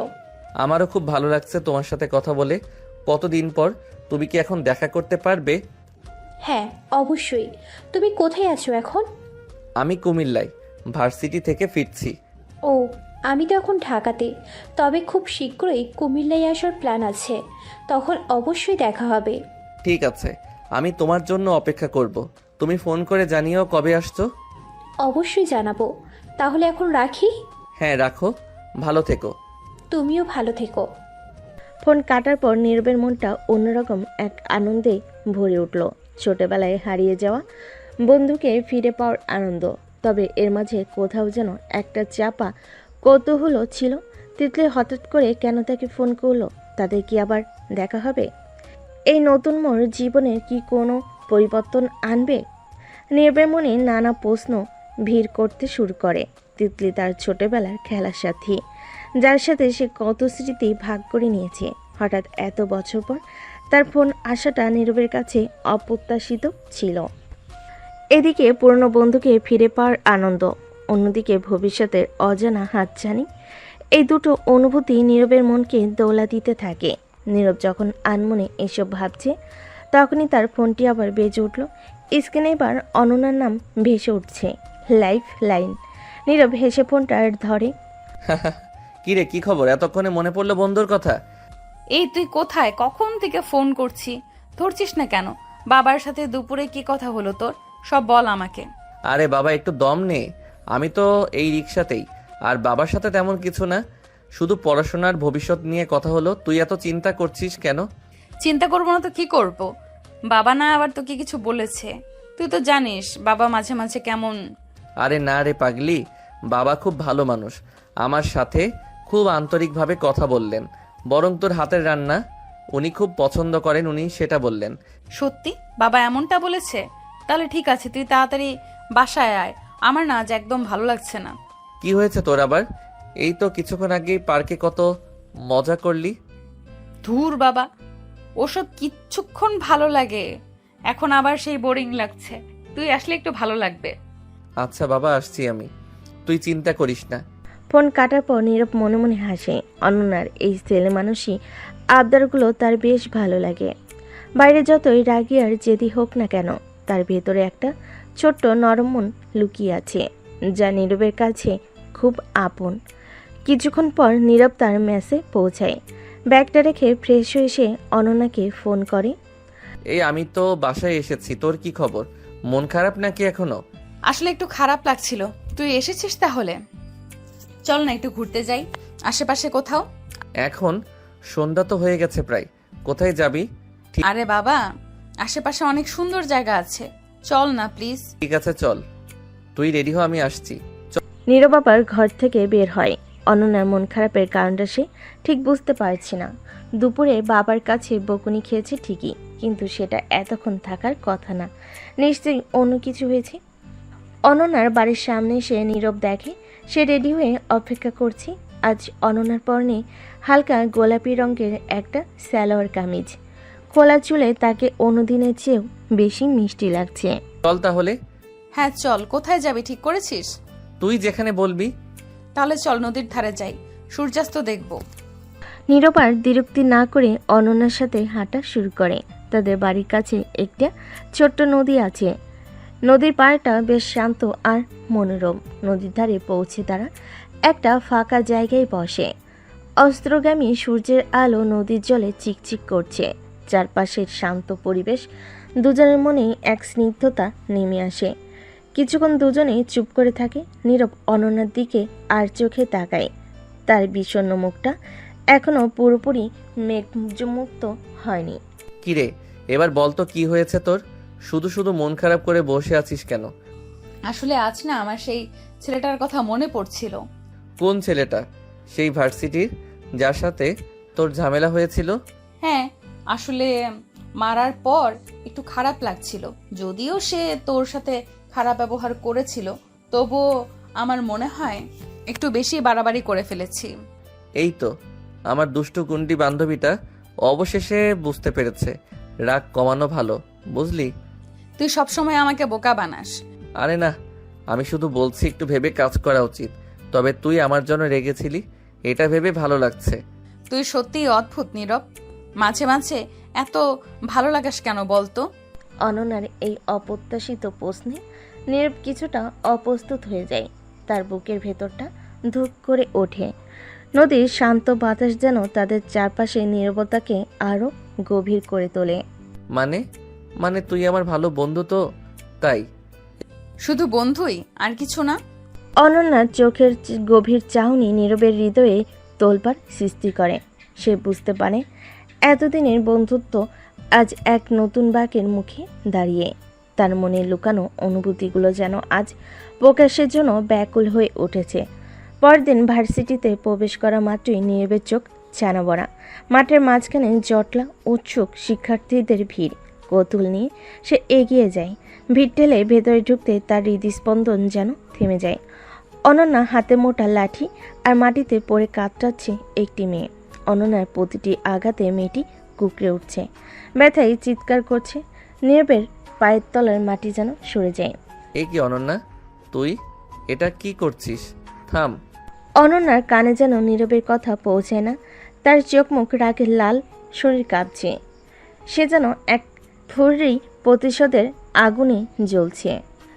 আমারও খুব ভালো লাগছে তোমার সাথে কথা বলে। কতদিন পর। তুমি কি এখন দেখা করতে পারবে? হ্যাঁ, অবশ্যই। তুমি কোথায় আছো এখন? আমি কুমিল্লায়, ভার্সিটি থেকে ফিরছি। ও, আমি তো এখন ঢাকাতে। তবে খুব শীঘ্রই কুমিল্লায় আসার প্ল্যান আছে, তখন অবশ্যই দেখা হবে। ঠিক আছে, আমি তোমার জন্য অপেক্ষা করব। তুমি ফোন করে জানিও কবে আসছো। অবশ্যই জানাবো। তাহলে এখন রাখি। হ্যাঁ, রাখো। ভালো থেকো। তুমিও ভালো থেকো। ফোন কাটার পর নীরবের মনটা অন্যরকম এক আনন্দে ভরে উঠল। ছোটবেলায় হারিয়ে যাওয়া বন্ধুকে ফিরে পাওয়ার আনন্দ, তবে এর মাঝে কোথাও যেন একটা চাপা কৌতূহল ছিল। তিতলি হঠাৎ করে কেন তাকে ফোন করলো? তাদের কি আবার দেখা হবে? এই নতুন মোড় জীবনের কি কোনো পরিবর্তন আনবে? নীরবের মনে নানা প্রশ্ন ভিড় করতে শুরু করে। তিতলি তার ছোটবেলার খেলার সাথী, যার সাথে সে কত স্মৃতি ভাগ করে নিয়েছে। হঠাৎ এত বছর পর তার ফোন আসাটা নীরবের কাছে অপ্রত্যাশিত ছিল। এদিকে পুরনো বন্ধুকে ফিরে পাওয়ার আনন্দ, অন্যদিকে ভবিষ্যতের অজানা হাতছানি, এই দুটো অনুভূতি নীরবের মনকে দোলা দিতে থাকে। নীরব যখন আনমনে এসব ভাবছে, তখনই তার ফোনটি আবার বেজে উঠল। স্ক্রিনে এবার অনন্যার নাম ভেসে উঠছে, লাইফ লাইন। নীরব হেসে ফোনটা ধরে। কি রে, কি খবর? এতক্ষণে মনে পড়লো বন্ধুর কথা? এই তুই কোথায়? কখন থেকে ফোন করছি, ধরছিস না কেন? বাবার সাথে দুপুরে কি কথা হলো তোর? সব বল আমাকে। আরে বাবা, একটু দম নে। আমি তো এই রিক্সাতেই। আর বাবার সাথে তেমন কিছু না, শুধু পড়াশোনার ভবিষ্যৎ নিয়ে কথা হলো। তুই এত চিন্তা করছিস কেন? চিন্তা করবো না তো কি করব? বাবা না আবার তোকে কিছু বলেছে? তুই তো জানিস বাবা মাঝে মাঝে কেমন। আরে না রে পাগলি, বাবা খুব ভালো মানুষ। আমার সাথে খুব আন্তরিকভাবে কথা বললেন। বরং তোর হাতের রান্না উনি খুব পছন্দ করেন, উনি সেটা বললেন। সত্যি বাবা এমনটা বলেছে? তাহলে ঠিক আছে, তুই তাড়াতাড়ি বাসায় আয়। আমার না আজ একদম ভালো লাগছে না। কি হয়েছে তোর আবার? এই তো কিছুক্ষণ আগেই পার্কে কত মজা করলি। ধুর বাবা, ওসব কিচ্ছুক্ষণ ভালো লাগে, এখন আবার সেই বোরিং লাগছে। তুই আসলে একটু ভালো লাগবে। আচ্ছা বাবা, আসছি আমি, তুই চিন্তা করিস না। ফোন কাটার পর নীরব মনে মনে হাসে। অনন্যার এই ছেলে মানুষই আবদারগুলো তার বেশ ভালো লাগে। বাইরে যতই রাগী আর জেদি হোক না কেন, তার ভেতরে একটা ছোট্ট নরম মন লুকিয়ে আছে, যা নীরবের কাছে খুব আপন। কিছুক্ষণ পর নীরব তার মেসে পৌঁছায়। ব্যাগটা রেখে ফ্রেশ হয়ে এসে অনন্যাকে ফোন করে। এই আমি তো বাসায় এসেছি, তোর কি খবর? মন খারাপ নাকি এখনো? আসলে একটু খারাপ লাগছিল। তুই এসেছিস তাহলে চল না একটু ঘুরতে যাই আশেপাশে কোথাও। এখন সন্ধ্যা তো হয়ে গেছে প্রায়, কোথায় যাবি? আরে বাবা, আশেপাশে অনেক সুন্দর জায়গা আছে, চল না প্লিজ। ঠিক আছে চল, তুই রেডি হ, আমি আসছি। নীরব আবার ঘর থেকে বের হয়। অনন্যার মন খারাপের কারণটা সে ঠিক বুঝতে পারছে না। দুপুরে বাবার কাছে বকুনি খেয়েছে ঠিকই, কিন্তু সেটা এতক্ষণ থাকার কথা না। নিশ্চয়ই অন্য কিছু হয়েছে। অনন্যার বাড়ির সামনে এসে নীরব দেখে সে রেডি হয়ে অপেক্ষা করছে। আজ অনন্যার পরনে হালকা গোলাপি রঙের একটা সালোয়ার কামিজ। খোলা চুলে তাকে অন্যদিনের চেয়েও বেশি মিষ্টি লাগছে। চল তাহলে। হ্যাঁ চল, কোথায় যাবি ঠিক করেছিস? তুই যেখানে বলবি। তাহলে চল নদীর ধারে যাই, সূর্যাস্ত দেখব। নীরব আর দ্বিরুক্তি না করে অনন্যার সাথে হাঁটা শুরু করে। তাদের বাড়ির কাছে একটা ছোট্ট নদী আছে। নদীর পাড়টা বেশ শান্ত আর মনোরম। নদীর ধারে পৌঁছে তারা একটা ফাঁকা জায়গায় বসে। অস্ত্রগামী সূর্যের আলো নদীর জলে চিকচিক করছে। চারপাশের শান্ত পরিবেশ দুজনের মনেই এক স্নিগ্ধতা নেমে আসে। কিছুক্ষণ দুজনেই চুপ করে থাকে। নীরব অনন্যার দিকে আর চোখে তাকায়। তার বিষণ্ণ মুখটা এখনো পুরোপুরি মেঘমুক্ত হয়নি। কিরে, এবার বল তো কি হয়েছে তোর? শুধু শুধু মন খারাপ করে বসে আছিস কেন? আসলে আজ না আমার সেই ছেলেটার কথা মনে পড়ছিল। কোন ছেলেটা? সেই ভার্সিটির যার সাথে তোর ঝামেলা হয়েছিল? হ্যাঁ, আসলে মারার পর একটু খারাপ লাগছিল। যদিও সে তোর সাথে খারাপ ব্যবহার করেছিল, তবুও আমার মনে হয় একটু বেশি বাড়াবাড়ি করে ফেলেছি। এই তো আমার দুষ্টু গুন্ডি বান্ধবীটা অবশেষে বুঝতে পেরেছে রাগ কমানো ভালো, বুঝলি? তুই সবসময় আমাকে বোকা বানাস। আরে না, আমি শুধু বলছি একটু ভেবে কাজ করা উচিত। তবে তুই আমার জন্য রেগেছিলি, এটা ভেবে ভালো লাগছে। তুই সত্যিই অদ্ভুত নীরব, মাঝে মাঝে এত ভালো লাগাস কেন বলতো? অনন্যার এই অপ্রত্যাশিত প্রশ্নে নীরব কিছুটা অপ্রস্তুত হয়ে যায়। তার বুকের ভেতরটা ধুক করে ওঠে। নদীর শান্ত বাতাস যেন তাদের চারপাশে নীরবতাকে আরো গভীর করে তোলে। মানে তুই আমার ভালো বন্ধু তো, তাই? শুধু বন্ধুই, আর কিছু না? অনন্যার চোখের গভীর চাহনি নীরবের হৃদয়ে তোলপাড় সৃষ্টি করে। সে বুঝতে পারে এতদিনের বন্ধুত্ব আজ এক নতুন বাঁকের মুখে দাঁড়িয়ে। তার মনে লুকানো অনুভূতিগুলো যেন আজ প্রকাশের জন্য ব্যাকুল হয়ে উঠেছে। পরদিন ভার্সিটিতে প্রবেশ করা মাত্রই নীরবের চোখ ছানা বড়া। মাঠের মাঝখানে জটলা উৎসুক শিক্ষার্থীদের ভিড়। কৌতূহল নিয়ে সে এগিয়ে যায়। ভিড় ঠেলে ভেতরে ঢুকতে তার হৃদস্পন্দন যেন থেমে যায়। অনন্যা হাতে মোটা লাঠি আর মাটিতে পড়ে কাতরাচ্ছে একটি মেয়ে। অনন্যার প্রতিটি আঘাতে মেয়েটি কুঁকড়ে উঠছে, ব্যথায় চিৎকার করছে। নীরবের পায়ের তলার মাটি যেন সরে যায়। এ কি অনন্যা, তুই এটা কি করছিস? থাম। অনন্যার কানে যেন নীরবের কথা পৌঁছায় না। তার চোখ মুখ রাগে লাল, শরীর কাঁপছে। সে যেন এক থুড়ি প্রতিশোধের আগুনে জ্বলছে।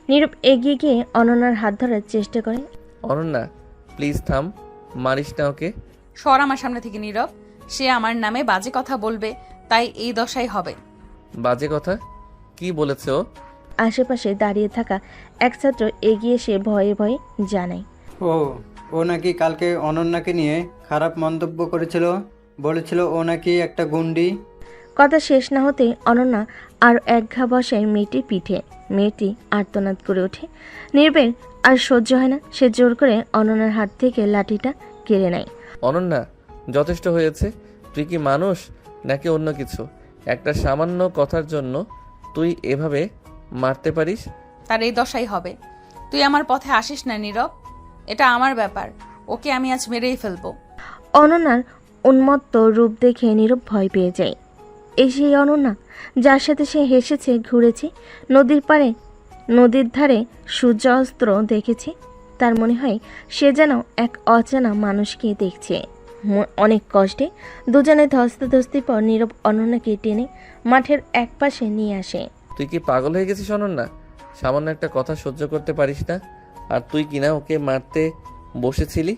নীরব এগিয়ে গিয়ে অনন্যার হাত ধরার চেষ্টা করে। অনন্যা প্লিজ থাম, মারিস না ওকে। সর আমার সামনে থেকে নীরব। সে আমার নামে বাজে কথা বলবে, তাই এই দশাই হবে। বাজে কথা কি বলেছে ও? আশেপাশে দাঁড়িয়ে থাকা এক ছাত্র এগিয়ে এসে ভয়ে ভয়ে জানায়। ও নাকি কালকে অনন্যাকে নিয়ে খারাপ মন্তব্য করেছিল, বলেছিল ও নাকি একটা গুন্ডি। কথা শেষ না হতে অনন্যা আর এক ঘা বসায় মেয়েটির পিঠে। মেয়েটি আর্তনাদ করে ওঠে। নীরবের আর সহ্য হয় না, সে জোর করে অনন্যার হাত থেকে লাঠিটা কেড়ে নেয়। অনন্যা যথেষ্ট হয়েছে। তুই কি মানুষ নাকি অন্য কিছু? একটা সামান্য কথার জন্য তুই এভাবে মারতে পারিস? তার এই দশাই হবে। তুই আমার পথে আসিস না নীরব, এটা আমার ব্যাপার। ওকে আমি আজ মেরেই ফেলবো। অনন্যার উন্মত্ত রূপ দেখে নীরব ভয় পেয়ে যায়। এই সেই অনন্যা যার সাথে সে হেসেছে, ঘুরেছে, নদীর পাড়ে নদীর ধারে সূর্যাস্ত দেখেছে। তার মনে হয় সে যেন এক অজানা মানুষকে দেখছে। অনেক কষ্টে দুজনে ধস্তাধস্তির পর নীরব অনন্যাকে টেনে মাঠের এক পাশে নিয়ে আসে। তুই কি পাগল হয়ে গেছিস অনন্যা? সামান্য একটা কথা সহ্য করতে পারিস না? আর তুই কিনা ওকে মারতে বসেছিলি।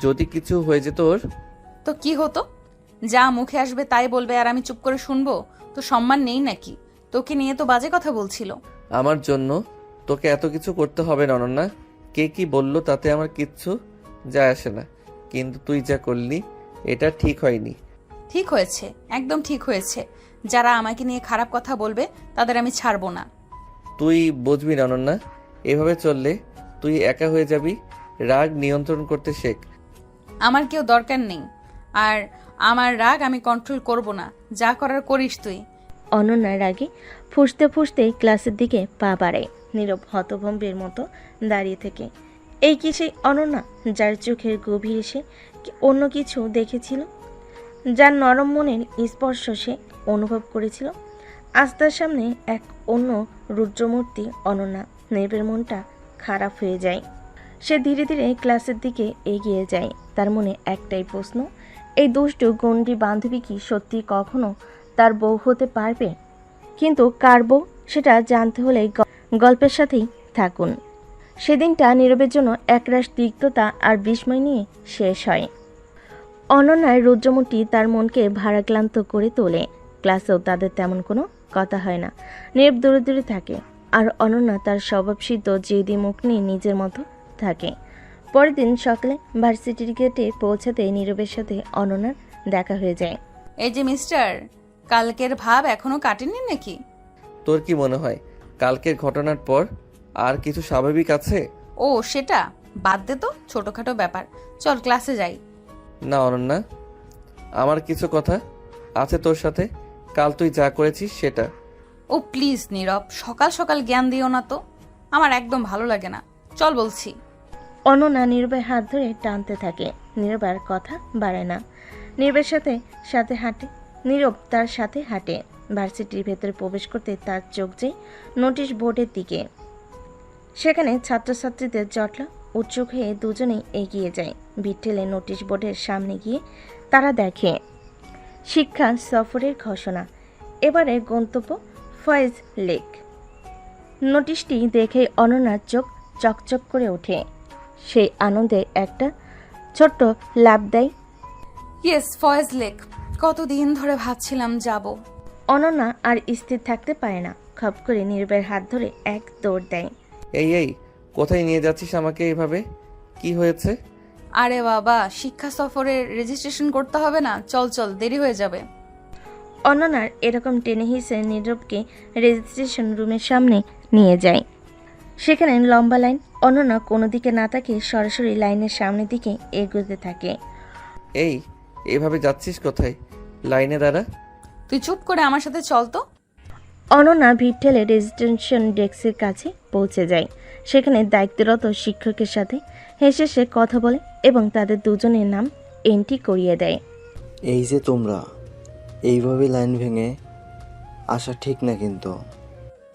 যদি কিছু হয়ে যেত ওর? তো কি হতো? যা মুখে আসবে তাই বলবে আর আমি চুপ করে শুনবো? তো সম্মান নেই নাকি? তোকে নিয়ে তো বাজে কথা বলছিল। আমার জন্য তোকে এত কিছু করতে হবে না অনন্যা। কে কি বললো তাতে আমার কিচ্ছু যায় আসে না, কিন্তু তুই যা করলি এটা ঠিক হয়নি। ঠিক হয়েছে, একদম ঠিক হয়েছে। যারা আমাকে নিয়ে খারাপ কথা বলবে তাদের আমি ছাড়বো না। তুই বুঝবি না অনন্যা, এভাবে চললে তুই একা হয়ে যাবি। রাগ নিয়ন্ত্রণ করতে শেখ। আমার কেউ দরকার নেই, আর আমার রাগ আমি কন্ট্রোল করব না। যা করার করিস তুই। অনন্যার রাগে ফুঁসতে ফুঁসতে ক্লাসের দিকে পা বাড়ায়। নীরব হতভম্বের মতো দাঁড়িয়ে থেকে। এই কি সেই অনন্যা যার চোখের গভীরে সে অন্য কিছু দেখেছিল, যার নরম মনের স্পর্শ সে অনুভব করেছিল? আজ তার সামনে এক অন্য রুদ্রমূর্তি অনন্যা। নীরবের মনটা খারাপ হয়ে যায়। সে ধীরে ধীরে ক্লাসের দিকে এগিয়ে যায়। তার মনে একটাই প্রশ্ন, এই দুষ্টু গণ্ডি বান্ধবী কি সত্যি কখনো তার বউ হতে পারবে? কিন্তু কার বউ সেটা জানতে হলে গল্পের সাথেই থাকুন। সেদিনটা নীরবের জন্য একরাশ তিক্ততা আর বিস্ময় নিয়ে শেষ হয়। অনন্যার রুদ্রমূর্তি তার মনকে ভারাক্লান্ত করে তোলে। ক্লাসেও তাদের তেমন কোনো কথা হয় না। নীরব দূরে দূরে থাকে, আর অনন্যা তার স্বভাবসিদ্ধ জেদি মুখ নিয়ে নিজের মতো থাকে। পরের দিন সকালে ভার্সিটির গেটে পৌঁছাতে নীরবের সাথে অনন্যার দেখা হয়ে যায়। এই যে মিস্টার, কালকের ভাব এখনো কাটেনি নাকি? তোর কি মনে হয় কালকের ঘটনার পর আর কিছু স্বাভাবিক আছে? ও সেটা বাদ দে তো, ছোটখাটো ব্যাপার। চল ক্লাসে যাই। না অনন্যা, আমার কিছু কথা আছে তোর সাথে। কাল তুই যা করেছিস সেটা। ও প্লিজ নীরব, সকাল সকাল জ্ঞান দিও না তো, আমার একদম ভালো লাগে না। চল বলছি। অনন্যা নীরবের হাত ধরে টানতে থাকে। নীরব আর কথা বাড়ায় না, নীরবের সাথে সাথে হাঁটে। নীরব তার সাথে হাঁটে। ভার্সিটির ভেতরে প্রবেশ করতে তার চোখ যায় নোটিশ বোর্ডের দিকে। সেখানে ছাত্রছাত্রীদের জটলা। উৎসুক হয়ে দুজনেই এগিয়ে যায়। ভিড় ঠেলে নোটিশ বোর্ডের সামনে গিয়ে তারা দেখে শিক্ষা সফরের ঘোষণা। এবারে গন্তব্য ফয়েজ লেক। নোটিশটি দেখে অনন্যার চোখ চকচক করে ওঠে। সেই আনন্দে একটা ছোট্ট লাফ দেয়। ইয়েস, ফয়েজ লেক। কতদিন ধরে ভাবছিলাম যাব। অনন্যা আর স্থির থাকতে পারে না, খপ করে নীরবের হাত ধরে এক দৌড় দেয়। এই কোথায় নিয়ে যাচ্ছিস আমাকে এভাবে? কি হয়েছে? আরে বাবা, শিক্ষা সফরের রেজিস্ট্রেশন করতে হবে না? চল চল, দেরি হয়ে যাবে। অনন্যার এরকম টেনে হিসে নীরবকে রেজিস্ট্রেশন রুমের সামনে নিয়ে যায়। সেখানে লম্বা লাইন। অনন্যা কোনো দিকে না তাকিয়ে সরাসরি লাইনের সামনের দিকে এগোতে থাকে। এভাবে যাচ্ছিস কোথায়? লাইনে দাঁড়া। তুই চুপ করে আমার সাথে চল তো। অনন্যা ভিড় ঠেলে রেজিস্ট্রেশন ডেস্কের কাছে পৌঁছে যায়। সেখানে দায়িত্বরত শিক্ষকের সাথে হেসে সে কথা বলে এবং তাদের দুজনের নাম এন্ট্রি করিয়ে দেয়। এই যে তোমরা এইভাবে লাইন ভেঙে আসা ঠিক না কিন্তু।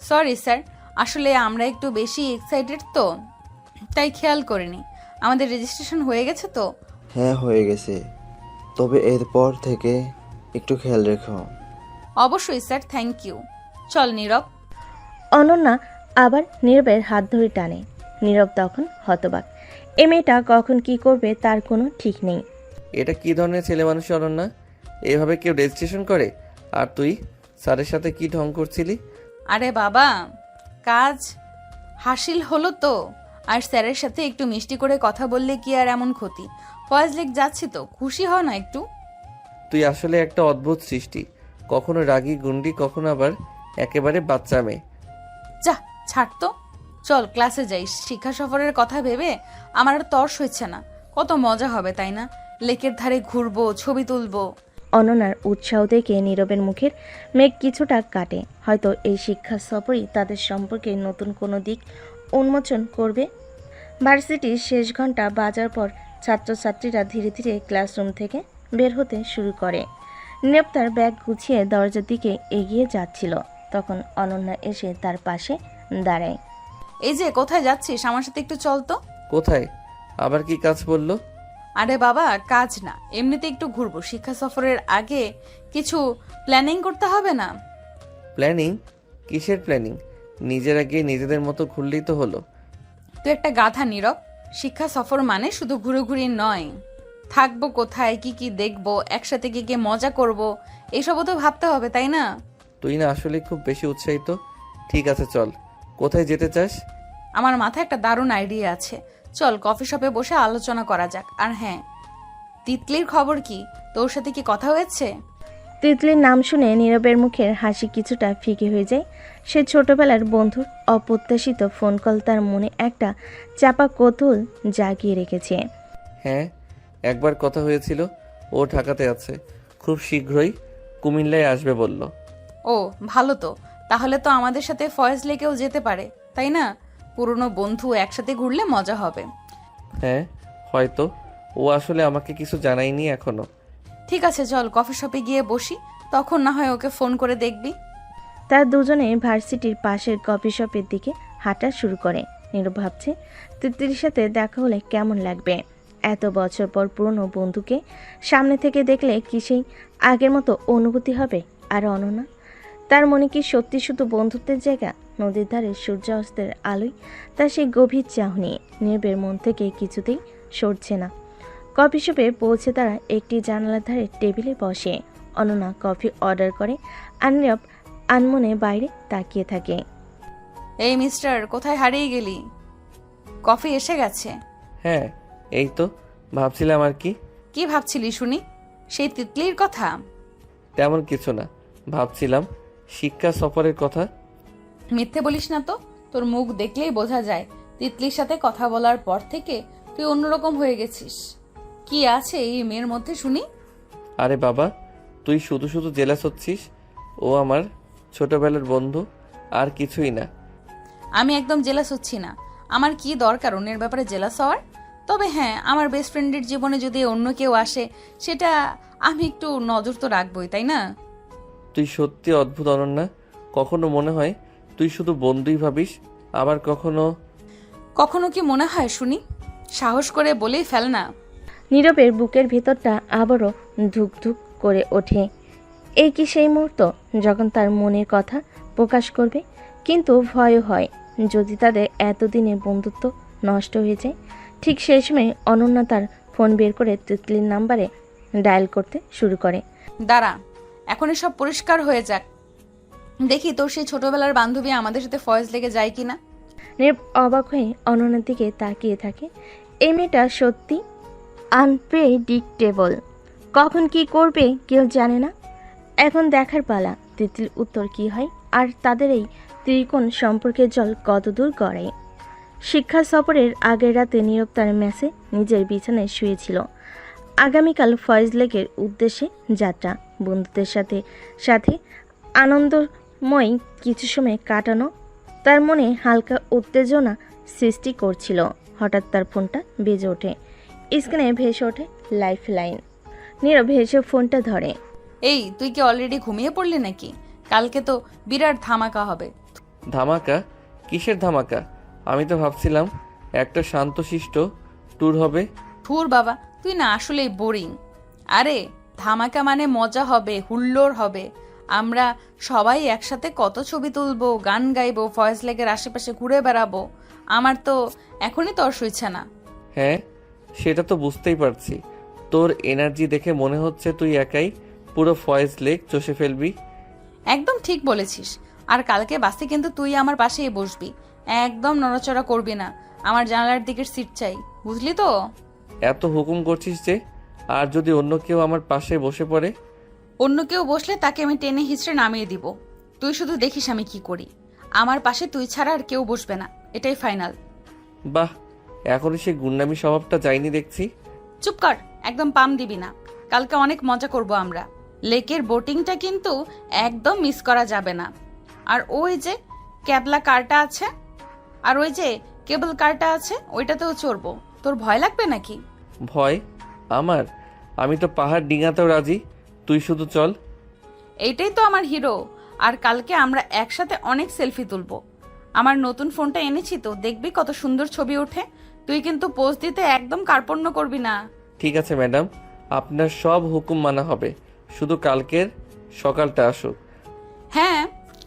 সরি স্যার, আসলে আমরা একটু বেশি এক্সাইটেড তো, তাই খেয়াল করিনি। আমাদের রেজিস্ট্রেশন হয়ে গেছে তো? হ্যাঁ হয়ে গেছে, তবে এরপর থেকে একটু খেয়াল রেখো। অবশ্যই স্যার, থ্যাংক ইউ। চল নীরব। অনন্যা আবার নীরবের হাত ধরে টানে। নীরব তখন হতবাক। এ মেয়েটা কখন কি করবে তার কোনো ঠিক নেই। এটা কি ধরনের ছেলে মানুষ অনন্যা? এভাবে কেউ রেজিস্ট্রেশন করে? আর তুই স্যারের সাথে কি ঢং করছিলি? আরে বাবা, কাজ হাসিল হলো তো। আর স্যারের সাথে একটু মিষ্টি করে কথা বললে কি আর এমন ক্ষতি? ফয়েজ লেক যাচ্ছি তো, খুশি হও না একটু। তুই আসলে একটা অদ্ভুত সৃষ্টি, কখনো রাগী গুন্ডি, কখনো আবার একেবারে বাচ্চা মেয়ে। যা ছাড় তো, চল ক্লাসে যাই। শিক্ষা সফরের কথা ভেবে আমার আর তর্স হচ্ছে না। কত মজা হবে তাই না? লেকের ধারে ঘুরবো, ছবি তুলবো। অনন্যার উৎসাহ দেখে নীরবের মুখের মেঘ কিছুটা কাটে। হয়তো এই শিক্ষা সফরই তাদের সম্পর্কে নতুন কোনো দিক উন্মোচন করবে। ভার্সিটির শেষ ঘন্টা বাজার পর ছাত্রছাত্রীরা ধীরে ধীরে ক্লাসরুম থেকে বের হতে শুরু করে। নীরব তার ব্যাগ গুছিয়ে দরজার দিকে এগিয়ে যাচ্ছিল, তখন অনন্যা এসে তার পাশে দাঁড়ায়। এই যে কোথায় যাচ্ছিস, আমার সাথে একটু চল তো। কোথায়? আবার কি কাজ বললো? আরে বাবা, কাজ না, এমনিতে একটু ঘুরবো। শিক্ষা সফরের আগে কিছু প্ল্যানিং করতে হবে না? প্ল্যানিং? কিসের প্ল্যানিং? নিজের আগে নিজেদের মতো ঘুরলেই তো হলো। তুই একটা গাধা নীরব। শিক্ষা সফর মানে শুধু ঘুরোঘুরি নয়। থাকবো কোথায়, কি কি দেখবো, একসাথে কি কি মজা করব, এসবও তো ভাবতে হবে তাই না? তুই না আসলে খুব বেশি উৎসাহিত। ঠিক আছে চল, কোথায় যেতে চাস? আমার মাথায় একটা দারুণ আইডিয়া আছে। চল কফি শপে বসে আলোচনা করা যাক। আর হ্যাঁ, তিতলির খবর কি? তোর সাথে কি কথা হয়েছে? তিতলির নাম শুনে নীরবের মুখের হাসি কিছুটা ফিকে হয়ে যায়। সে ছোটবেলার বন্ধুর অপ্রত্যাশিত ফোন কল তার মনে একটা চাপা কৌতূহল জাগিয়ে রেখেছে। হ্যাঁ, একবার কথা হয়েছিল। ও ঢাকাতে আছে, খুব শীঘ্রই কুমিল্লায় আসবে বলল। ও ভালো তো, তাহলে তো আমাদের সাথে ফয়েজ লেকেও যেতে পারে তাই না? পুরনো বন্ধু একসাথে ঘুরলে মজা হবে। হ্যাঁ হয়তো। ও আসলে আমাকে কিছু জানায়নি এখনো। ঠিক আছে চল কফি শপে গিয়ে বসি, তখন না হয় ওকে ফোন করে দেখবি। তার দুজনে ভার্সিটির পাশের কফি শপের দিকে হাঁটা শুরু করে। নীরব ভাবছে তিতলির সাথে দেখা হলে কেমন লাগবে। এত বছর পর পুরনো বন্ধুকে সামনে থেকে দেখলে কি সেই আগের মতো অনুভূতি হবে? আর অনন্যা, তার মনে কি সত্যি শুধু বন্ধুত্বের জায়গা? নদীর ধারে সূর্যাস্তের আলোয় তার সেই গভীর চাহনি নীরবের মন থেকে কিছুতেই সরছে না। কফি শপে পৌঁছে তারা একটি জানালার ধারে টেবিলে বসে। অনন্যা কফি অর্ডার করে আর নীরব আনমনে বাইরে তাকিয়ে থাকে। এই মিস্টার, কোথায় হারিয়ে গেলি? কফি এসে গেছে। হ্যাঁ এই তো ভাবছিলাম। আর কি? কি ভাবছিলি শুনি? সেই তিতলির কথা? তেমন কিছু না, ভাবছিলাম শিক্ষা সফরের কথা। মিথ্যে বলিস না তো, তোর মুখ দেখলেই বোঝা যায় তিতলির সাথে কথা বলার পর থেকে তুই অন্যরকম হয়ে গেছিস। কি আছে এই মেয়ের মধ্যে শুনি? আরে বাবা, তুই শুধু শুধু জেলাস হচ্ছিস। ও আমার ছোটবেলার বন্ধু, আর কিছুই না। আমি একদম জেলাস হচ্ছি না। আমার কি দরকার অন্যের ব্যাপারে জেলাস হওয়ার? তবে হ্যাঁ, আমার বেস্ট ফ্রেন্ডের জীবনে যদি অন্য কেউ আসে, সেটা আমি একটু নজর তো রাখবই তাই না? তুই সত্যি অদ্ভুত অনন্যা। কখনো মনে হয় তুই শুধু বন্ধুই ভাবিস, আবার কখনো কখনো কি মনে হয় শুনি? সাহস করে বলেই ফেল না। নীরবের বুকের ভেতরটা আবারও ধুক ধুক করে ওঠে। এই কি সেই মুহূর্ত যখন তার মনের কথা প্রকাশ করবে? কিন্তু ভয়ও হয়, যদি তাদের এতদিনের বন্ধুত্ব নষ্ট হয়ে যায়। ঠিক সেই সময় অনন্যা তার ফোন বের করে তিতলির নাম্বারে ডায়াল করতে শুরু করে। দাঁড়া, এখন সব পরিষ্কার হয়ে যাক। দেখি তোর সেই ছোটবেলার বান্ধবী আমাদের সাথে ফয়েজ লেগে যায় কিনা। নীরব অবাক হয়ে অনন্যার দিকে তাকিয়ে থাকে। এই মেয়েটা সত্যি আনপ্রেডিক্টেবল, কখন কি করবে কেউ জানে না। এখন দেখার পালা তিতলির উত্তর কি হয়, আর তাদের এই ত্রিকোণ সম্পর্কের জল কতদূর গড়ায়। শিক্ষা সফরের আগের রাতে নীরব তার মেসে নিজের বিছানায় শুয়েছিল। আগামীকাল ফয়েজ লেকের উদ্দেশ্যে যাত্রা। বন্ধুদের সাথে সাথে আনন্দময় কিছু সময় কাটানো তার মনে হালকা উত্তেজনা সৃষ্টি করছিল। হঠাৎ তার ফোনটা বেজে ওঠে। স্ক্রিনে ভেসে ওঠে লাইফ লাইন। নীরব হেসে ফোনটা ধরে। এই, তুই কি অলরেডি ঘুমিয়ে পড়লি নাকি? কালকে তো বিরাট ধামাকা হবে। ধামাকা? কিসের ধামাকা? আমি তো ভাবছিলাম একটা শান্তশিষ্ট ট্যুর হবে। ধুর বাবা, তুই না আসলেই বোরিং। আরে ধামাকা মানে মজা হবে, হুল্লোড় হবে। আমরা সবাই একসাথে কত ছবি তুলবো, গান গাইবো, ফয়েজ লেকের আশেপাশে ঘুরে বেড়াবো। আমার তো এখনই তর সইছে না। হ্যাঁ, সেটা তো বুঝতেই পারছি। তোর এনার্জি দেখে মনে হচ্ছে তুই একাই পুরো ফয়েজ লেক চষে ফেলবি। একদম ঠিক বলেছিস। আর কালকে বাসে কিন্তু তুই আমার পাশেই বসবি, একদম নড়াচড়া করবি না। আমার জানালার দিকের সিট চাই, বুঝলি তো? এত হুকুম করছিস যে, আর যদি অন্য কেউ আমার পাশে বসে পড়ে? অন্য কেউ বসলে তাকে আমি টেনে হিচড়ে নামিয়ে দিব। তুই শুধু দেখিস আমি কি করি। আমার পাশে তুই ছাড়া আর কেউ বসবে না, এটাই ফাইনাল। বাহ, এখনই সে গুন্ডামি স্বভাবটা যায়নি দেখছি। চুপ কর, একদম পাম দিবি না। কালকে অনেক মজা করব আমরা। লেকের বোটিংটা কিন্তু একদম মিস করা যাবে না। আর ওই যে ক্যাবলা কারটা আছে, আর ওই যে কেবল কারটা আছে, ওইটাতেও চড়বো। তোর ভয় লাগবে নাকি? ভয় আমার? আমি তো পাহাড় ডিঙাতেও রাজি, তুই শুধু চল। এইটাই তো আমার হিরো। আর কালকে আমরা একসাথে অনেক সেলফি তুলবো। আমার নতুন ফোনটা এনেছি তো, দেখবি কত সুন্দর ছবি ওঠে। তুই কিন্তু পোজ দিতে একদম কার্পণ্য করবি না। ঠিক আছে ম্যাডাম, আপনার সব হুকুম মানা হবে, শুধু কালকের সকালটা আসুক। হ্যাঁ,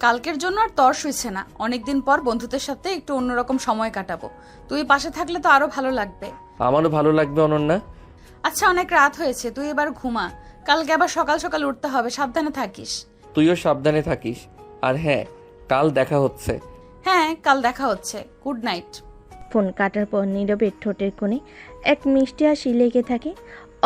কালকের জন্য আর তর সইছে না। অনেকদিন পর বন্ধুদের সাথে একটু অন্যরকম সময় কাটাবো। তুই পাশে থাকলে তো আরো ভালো লাগবে। আমারও ভালো লাগবে অনন্যা। আচ্ছা, অনেক রাত হয়েছে, তুই এবার ঘুমা। কালকে আবার সকাল সকাল উঠতে হবে, সাবধানে থাকিস। তুইও সাবধানে থাকিস। আর হ্যাঁ, কাল দেখা হচ্ছে। হ্যাঁ, কাল দেখা হচ্ছে। Good night. ফোন কাটার পর নীরবের ঠোঁটের কোণে এক মিষ্টি হাসি লেগে থাকে।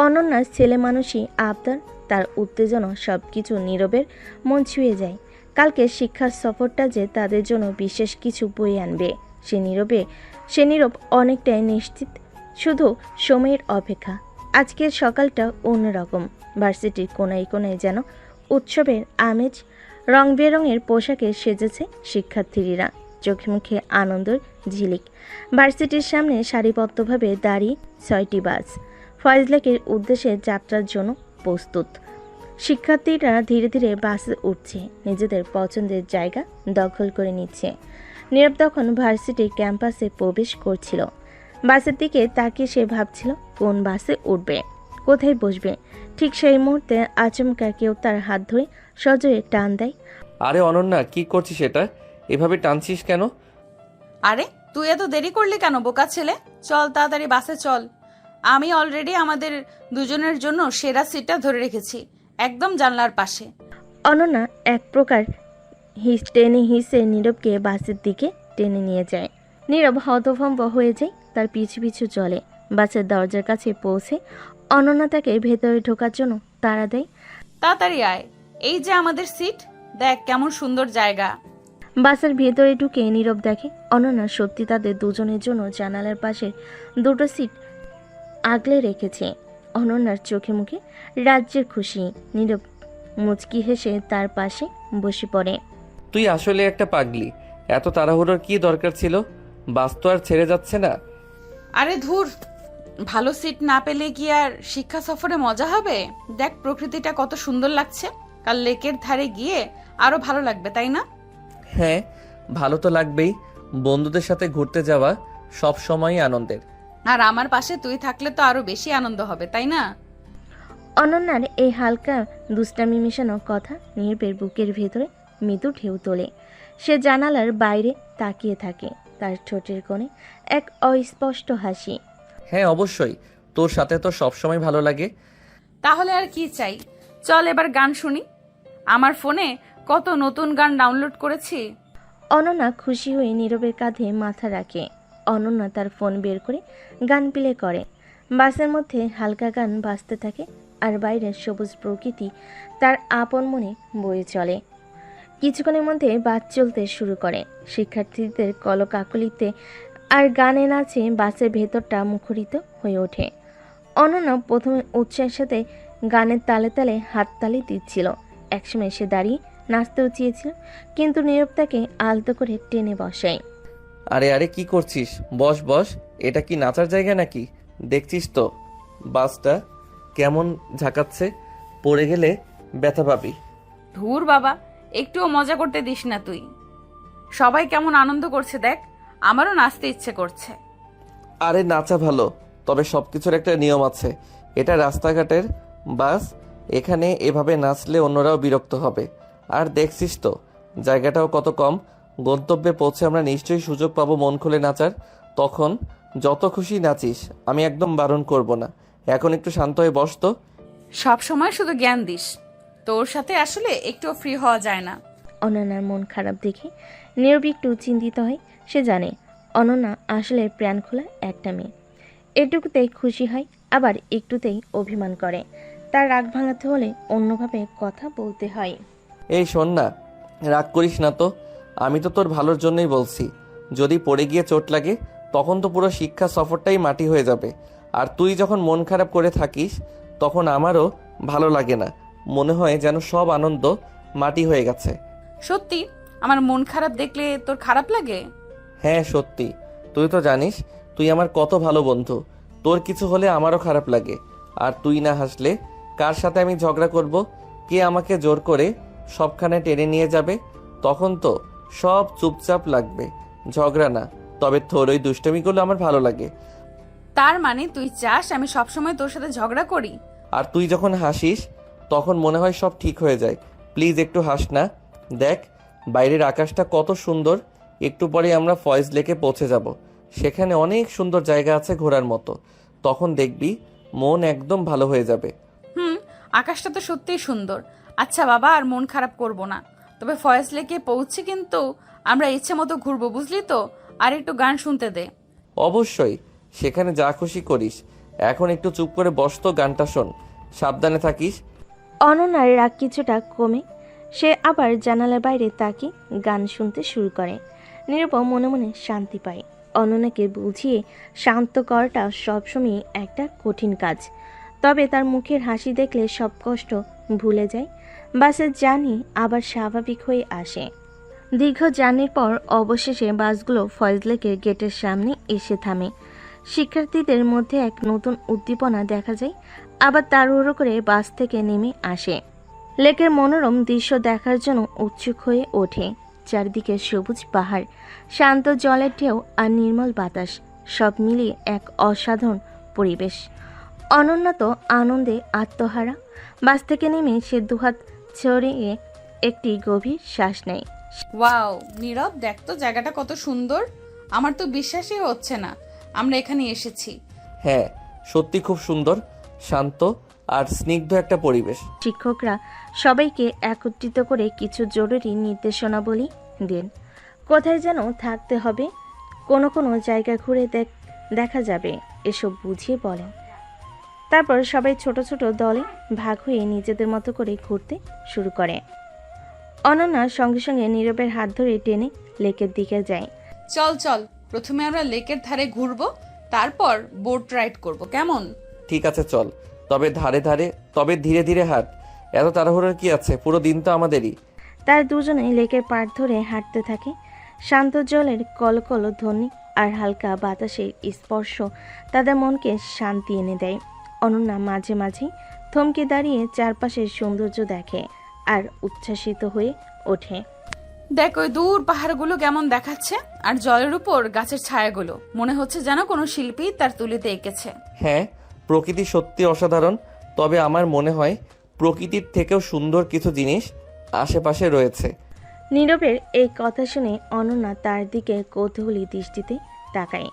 অনন্যার ছেলে মানুষই আবদার, তার উত্তেজনা সব কিছু নীরবের মন ছুঁয়ে যায়। কালকে শিক্ষার সফরটা যে তাদের জন্য বিশেষ কিছু বয়ে আনবে সে নীরব অনেকটাই নিশ্চিত, শুধু সময়ের অপেক্ষা। আজকের সকালটা অন্যরকম। ভার্সিটির কোনায় কোনায় যেন উৎসবের আমেজ। রং বেরঙের পোশাকে সেজেছে শিক্ষার্থীরা, চোখে মুখে আনন্দের ঝিলিক। ভার্সিটির সামনে সারিবদ্ধভাবে দাঁড়িয়ে 6টি বাস ফয়েজ লেকের উদ্দেশ্যে যাত্রার জন্য প্রস্তুত। শিক্ষার্থীরা ধীরে ধীরে বাসে উঠছে, নিজেদের পছন্দের জায়গা দখল করে নিচ্ছে। নীরব তখন ভার্সিটি ক্যাম্পাসে প্রবেশ করছিল। বাসের দিকে তাকিয়ে সে ভাবছিল কোন বাসে উঠবে, কোথায় বসবে। ঠিক সেই মুহূর্তে আচমকা কেউ তার হাত ধরে সজোরে টান দেয়। আরে অনন্যা, কি করছিস এটা? এভাবে টানছিস কেন? আরে তুই এত দেরি করলি কেন বোকা ছেলে? চল তাড়াতাড়ি বাসে চল। আমি অলরেডি আমাদের দুজনের জন্য সেরা সিটটা ধরে রেখেছি, একদম জানলার পাশে। অনন্যা এক প্রকার টেনে হিসে নীরবকে বাসের দিকে টেনে নিয়ে যায়। নীরব হতভম্ব হয়ে যায়, তার পিছু পিছু চলে। বাসের দরজার কাছে পৌঁছে অনন্যা তাকে ভেতরে ঢোকার জন্য তাড়া দেয়। তাড়াতাড়ি আয়, এই যে আমাদের সিট, দেখ কেমন সুন্দর জায়গা। বাসের ভেতরে ঢুকে নীরব দেখে অনন্যা সত্যি তাদের দুজনের জন্য জানালার পাশে দুটো সিট আগলে রেখেছে। অনন্যার চোখে মুখে রাজ্যের খুশি। নীরব মুচকি হেসে তার পাশে বসে পড়ে। তুই আসলে একটা পাগলি। এত তাড়াহুড়োর কি দরকার ছিল? বাস তো আর ছেড়ে যাচ্ছে না। আরে ধুর, ভালো সিট না পেলে কি আর শিক্ষা সফরে মজা হবে? দেখ প্রকৃতিটা কত সুন্দর লাগছে। কাল লেকের ধারে গিয়ে আরো ভালো লাগবে, তাই না? হ্যাঁ, ভালো তো লাগবেই। বন্ধুদের সাথে ঘুরতে যাওয়া সব সময়ই আনন্দের। আর আমার পাশে তুই থাকলে তো আরো বেশি আনন্দ হবে, তাই না? অনন্যার এই হালকা দুষ্টামি মেশানো কথা নীরবের বুকের ভেতরে মৃদু ঢেউ তোলে। সে জানালার বাইরে তাকিয়ে থাকে, তার ঠোঁটের কোণে এক অস্পষ্ট হাসি। হ্যাঁ অবশ্যই, তোর সাথে তো সবসময় ভালো লাগে। তাহলে আর কি চাই? চল এবার গান শুনি। আমার ফোনে কত নতুন গান ডাউনলোড করেছি। অনন্যা খুশি হয়ে নীরবের কাঁধে মাথা রাখে। অনন্যা তার ফোন বের করে গান প্লে করে। বাসের মধ্যে হালকা গান বাজতে থাকে, আর বাইরের সবুজ প্রকৃতি তার আপন মনে বয়ে চলে। কিছুক্ষণের মধ্যে বাস চলতে শুরু করে। শিক্ষার্থীদের কলকাকলিতে আর গানে নাচে বাসের ভেতরটা মুখরিত হয়ে ওঠে। অনন্যা প্রথমে উৎসাহের সাথে গানের তালে তালে হাততালি দিচ্ছিল। একসময় সে দাঁড়িয়ে নাচতেও চেয়েছিল, কিন্তু নীরব তাকে আলতো করে টেনে বসায়। আরে আরে, কি করছিস? বস বস, এটা কি নাচার জায়গা নাকি? দেখছিস তো বাসটা কেমন ঝাঁকাচ্ছে, পড়ে গেলে ব্যথা পাবি। ধুর বাবা, একটুও মজা করতে দিস না তুই। সবাই কেমন আনন্দ করছে দেখ, আমারও নাচতে ইচ্ছে করছে। আরে নাচা ভালো, তবে সবকিছুর একটা নিয়ম আছে। এটা রাস্তাঘাটের বাস, এখানে এভাবে নাচলে অন্যরাও বিরক্ত হবে। আর দেখছিস তো জায়গাটাও কত কম, গন্তব্যে পৌঁছে আমরা নিশ্চয়ই সুযোগ পাবো মন খুলে নাচার। তখন যত খুশি নাচিস, আমি একদম বারণ করব না। এখন একটু শান্ত হয়ে বস তো। সব সময় শুধু জ্ঞান দিস, তোর সাথে আসলে একটুও ফ্রি হওয়া যায় না। অনন্যার মন খারাপ দেখে নীরব একটু চিন্তিত হয়। সে জানে অনন্যা আসলে প্রাণ খোলা একটা মেয়ে। এটুকুতেই খুশি হয়, আবার একটুতেই অভিমান করে। তার রাগ ভাঙাতে হলে অন্যভাবে কথা বলতে হয়। এই শোন না, রাগ করিস না তো, আমি তো তোর ভালোর জন্যই বলছি। যদি পড়ে গিয়ে চোট লাগে তখন তো পুরো শিক্ষা সফরটাই মাটি হয়ে যাবে। আর তুই যখন মন খারাপ করে থাকিস তখন আমারও ভালো লাগে না, মনে হয় যেন সব আনন্দ মাটি হয়ে গেছে। সত্যি আমার মন খারাপ দেখলে তোর খারাপ লাগে? হ্যাঁ সত্যি, তুই তো জানিস তুই আমার কত ভালো বন্ধু। তোর কিছু হলে আমারও খারাপ লাগে। আর তুই না হাসলে কার সাথে আমি ঝগড়া করব? কে আমাকে জোর করে সবখানে টেনে নিয়ে যাবে? তখন তো সব চুপচাপ লাগবে, ঝগড়া না। তবে তোর ওই দুষ্টামিগুলো আমার ভালো লাগে। তার মানে তুই চাস আমি সবসময় তোর সাথে ঝগড়া করি? আর তুই যখন হাসিস তখন মনে হয় সব ঠিক হয়ে যায়। প্লিজ একটু হাস না। দেখ বাইরের আকাশটা কত সুন্দর। একটু পরে আমরা ফয়েজ লেকে পৌঁছে যাব। সেখানে অনেক সুন্দর জায়গা আছে ঘোরার মতো। তখন দেখবি মন একদম ভালো হয়ে যাবে। আকাশটা তো সত্যিই সুন্দর। আচ্ছা বাবা, আর মন খারাপ করব না। তবে ফয়েজ লেকে পৌঁছে কিন্তু আমরা ইচ্ছে মতো ঘুরবো, বুঝলি তো? আর একটু গান শুনতে দে। অবশ্যই, সেখানে যা খুশি করিস। এখন একটু চুপ করে বস তো, গানটা শোন, সাবধানে থাকিস। অনন্যার রাগ কিছুটা কমে সে আবার জানালার বাইরে তাকিয়ে গান শুনতে শুরু করে। নীরব মনে মনে শান্তি পায়। অনন্যাকে বুঝিয়ে শান্ত করাটা সবসময় একটা কঠিন কাজ। তবে তার মুখের হাসি দেখলে সব কষ্ট ভুলে যায়। বাসের জার্নি আবার স্বাভাবিক হয়ে আসে। দীর্ঘ জার্নির পর অবশেষে বাসগুলো ফয়েজ লেকের গেটের সামনে এসে থামে। শিক্ষার্থীদের মধ্যে এক নতুন উদ্দীপনা দেখা যায়, আবার তাড়াহুড়ো করে বাস থেকে নেমে আসে। লেকের মনোরম দৃশ্য দেখার জন্য উৎসুক হয়ে ওঠে। চারদিকে সবুজ পাহাড়, শান্ত জলের ঢেউ আর নির্মল বাতাস, সব মিলিয়ে এক অসাধারণ পরিবেশ। অনন্যা তো আনন্দে আত্মহারা। বাস থেকে নেমে সে দুহাত ছড়িয়ে একটি গভীর শ্বাস নেয়। ওয়াও নীরব, দেখ তো জায়গাটা কত সুন্দর। আমার তো বিশ্বাসই হচ্ছে না আমরা এখানে এসেছি। হ্যাঁ সত্যি খুব সুন্দর, শান্ত আর স্নিগ্ধ একটা পরিবেশ। শিক্ষকরা সবাইকে একত্রিত করে কিছু জরুরি নির্দেশনাবলী দেন। কোথায় যেন থাকতে হবে, কোনো কোনো জায়গা ঘুরে দেখা যাবে, এসব বুঝিয়ে বলেন। তারপর সবাই ছোট ছোট দলে ভাগ হয়ে নিজেদের মতো করে ঘুরতে শুরু করে। অনন্যা সঙ্গে সঙ্গে নীরবের হাত ধরে টেনে লেকের দিকে যায়। চল চল, প্রথমে আমরা লেকের ধারে ঘুরবো, তারপর বোট রাইড করব, কেমন? ঠিক আছে চল, তবে ধীরে ধীরে হাঁট। এত তাড়াহুড়োর কি আছে, পুরো দিন তো আমাদেরই। তার দুজনে লেকের পাড় ধরে হাঁটতে থাকে। শান্ত জলের কলকল ধ্বনি আর হালকা বাতাসের স্পর্শ তাদের মনকে শান্তি এনে দেয়। অনন্যা মাঝে মাঝে থমকে দাঁড়িয়ে চারপাশের সৌন্দর্য দেখে আর উচ্ছ্বাসিত হয়ে ওঠে। দেখ ওই দূর পাহাড়গুলো কেমন দেখাচ্ছে, আর জলের উপর গাছের ছায়াগুলো, মনে হচ্ছে যেন কোনো শিল্পী তার তুলিতে এঁকেছে। হ্যাঁ প্রকৃতি সত্যি অসাধারণ। তবে আমার মনে হয় প্রকৃতির থেকেও সুন্দর কিছু জিনিস আশেপাশে রয়েছে। নীরবের এই কথা শুনে অনন্যা তার দিকে কৌতূহলী দৃষ্টিতে তাকায়।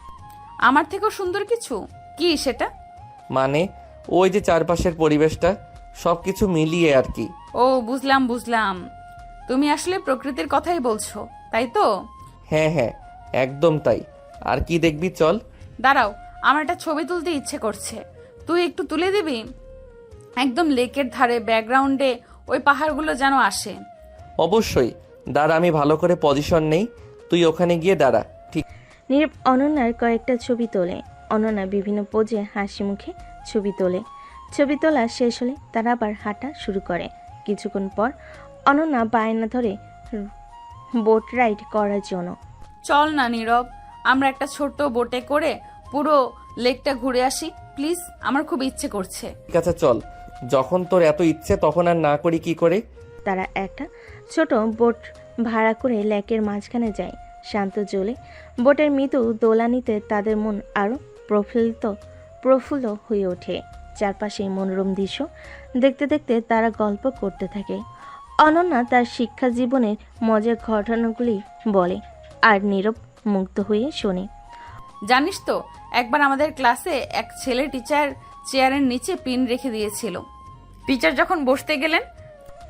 আমার থেকেও সুন্দর কিছু? কি সেটা? মানে ওই যে চারপাশের পরিবেশটা, সবকিছু মিলিয়ে আর কি। ও বুঝলাম বুঝলাম, তুমি আসলে প্রকৃতির কথাই বলছো, তাই তো? হ্যাঁ হ্যাঁ একদম তাই। আর কি দেখবি, চল। দাঁড়াও, আমার একটা ছবি তুলতে ইচ্ছে করছে, তুই একটু তুলে দিবি? একদম লেকের ধারে ব্যাকগ্রাউন্ডে ওই পাহাড়গুলো যেন আসে। অবশ্যই, দাঁড়া আমি ভালো করে পজিশন নেই, তুই ওখানে গিয়ে দাঁড়া। ঠিক। নীরব অনন্যার কয়েকটা ছবি তোলে। অনন্যা বিভিন্ন পোজে হাসি মুখে ছবি তোলে। ছবি তোলা শেষ হলে তারা আবার হাঁটা শুরু করে। কিছুক্ষণ পর অনন্যা বায়না ধরে বোট রাইড করার জন্য। চল না নীরব, আমরা একটা ছোট্ট বোটে করে পুরো লেকটা ঘুরে আসি প্লিজ, আমার খুব ইচ্ছে করছে। ঠিক আছে চল, যখন তোর এত ইচ্ছে তখন আর না করি কি করে। তারা একটা ছোট বোট ভাড়া করে লেকের মাঝখানে যায়। শান্ত জলে বোটের মৃদু দোলানিতে তাদের মন আরও প্রফুল্ল হয়ে ওঠে। চারপাশে মনোরম দৃশ্য দেখতে দেখতে তারা গল্প করতে থাকে। অনন্যা তার শিক্ষা জীবনের মজার ঘটনাগুলি বলে আর নীরব মুগ্ধ হয়ে শোনে। জানিস তো, একবার আমাদের ক্লাসে এক ছেলে টিচার চেয়ারের নিচে পিন রেখে দিয়েছিল। টিচার যখন বসতে গেলেন,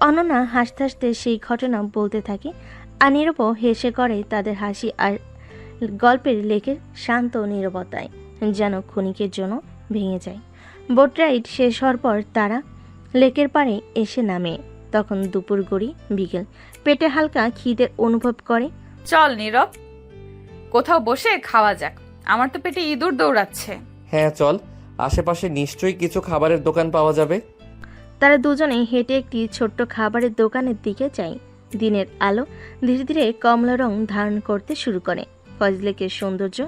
অনন্যা হাসতে হাসতে সেই ঘটনা বলতে থাকে আর নীরবও হেসে করে তাদের হাসি আর গল্পের লেকের শান্ত নীরবতায় যেন ক্ষণিকের জন্য ভেঙে যায়। বোট রাইড শেষ হওয়ার পর তারা লেকের পাড়ে এসে নামে। তখন দুপুর গড়ি বিকেল, পেটে হালকা খিদের অনুভব করে। চল নীরব, কোথাও বসে খাওয়া যাক, আমার তো পেটে ইঁদুর দৌড়াচ্ছে। হ্যাঁ চল, আশেপাশে নিশ্চয়ই কিছু খাবারের দোকান পাওয়া যাবে। তারা দুজনে হেঁটে একটি ছোট্ট খাবারের দোকানের দিকে যায়। দিনের আলো ধীরে ধীরে কমলা রং ধারণ করতে শুরু করে। ফজলেকের সৌন্দর্য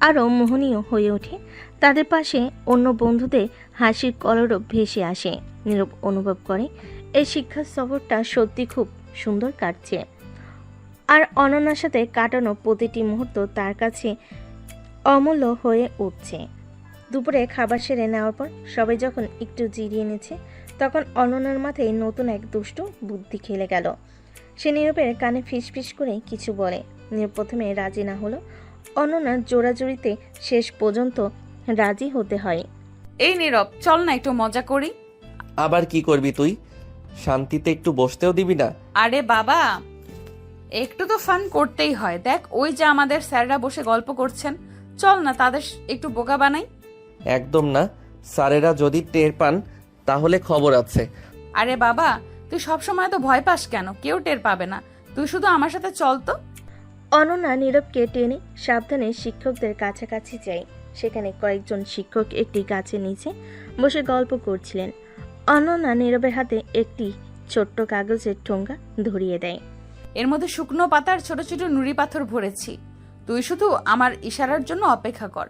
আরও মোহনীয় হয়ে ওঠে। তাদের পাশে অন্য বন্ধুদের হাসির কলরব ভেসে আসে। নীরব অনুভব করে এই শিক্ষা সফরটা সত্যি খুব সুন্দর কাটছে। আর অনন্যার সাথে কাটানো প্রতিটি মুহূর্ত তার কাছে অমূল্য হয়ে উঠছে। দুপুরে খাবার সেরে নেওয়ার পর সবাই যখন একটু জিরিয়ে নিচ্ছে, তখন অনন্যার মাথায় নতুন এক দুষ্ট বুদ্ধি খেলে গেল। সে নীরবের কানে ফিসফিস করে কিছু বলে। নীরব প্রথমে রাজি না হলো। অনন্যার জোড়াজুড়িতে শেষ পর্যন্ত রাজি হতে হয়। এই নীরব, চল না একটু মজা করি। আবার কি করবি তুই? শান্তিতে একটু বসতেও দিবি না? আরে বাবা, একটু তো ফান করতেই হয়। দেখ, ওই যে আমাদের স্যাররা বসে গল্প করছেন, চল না তাদের একটু বোকা বানাই। একদম না, স্যারেরা যদি টের পান তাহলে খবর আছে। আরে বাবা, তুই সবসময় তো ভয় পাস কেন? কেউ টের পাবে না, তুই শুধু আমার সাথে চল তো। অনন্যা নীরবকে টেনে সাবধানে শিক্ষকদের কাছাকাছি যায়। সেখানে কয়েকজন শিক্ষক একটি গাছের নিচে বসে গল্প করছিলেন। অনন্যা নীরবের হাতে একটি ছোট্ট কাগজের ঠোঙ্গা ধরিয়ে দেয়। এর মধ্যে শুকনো পাতার ছোট ছোট নুড়ি পাথর ভরেছি, তুই শুধু আমার ইশারার জন্য অপেক্ষা কর।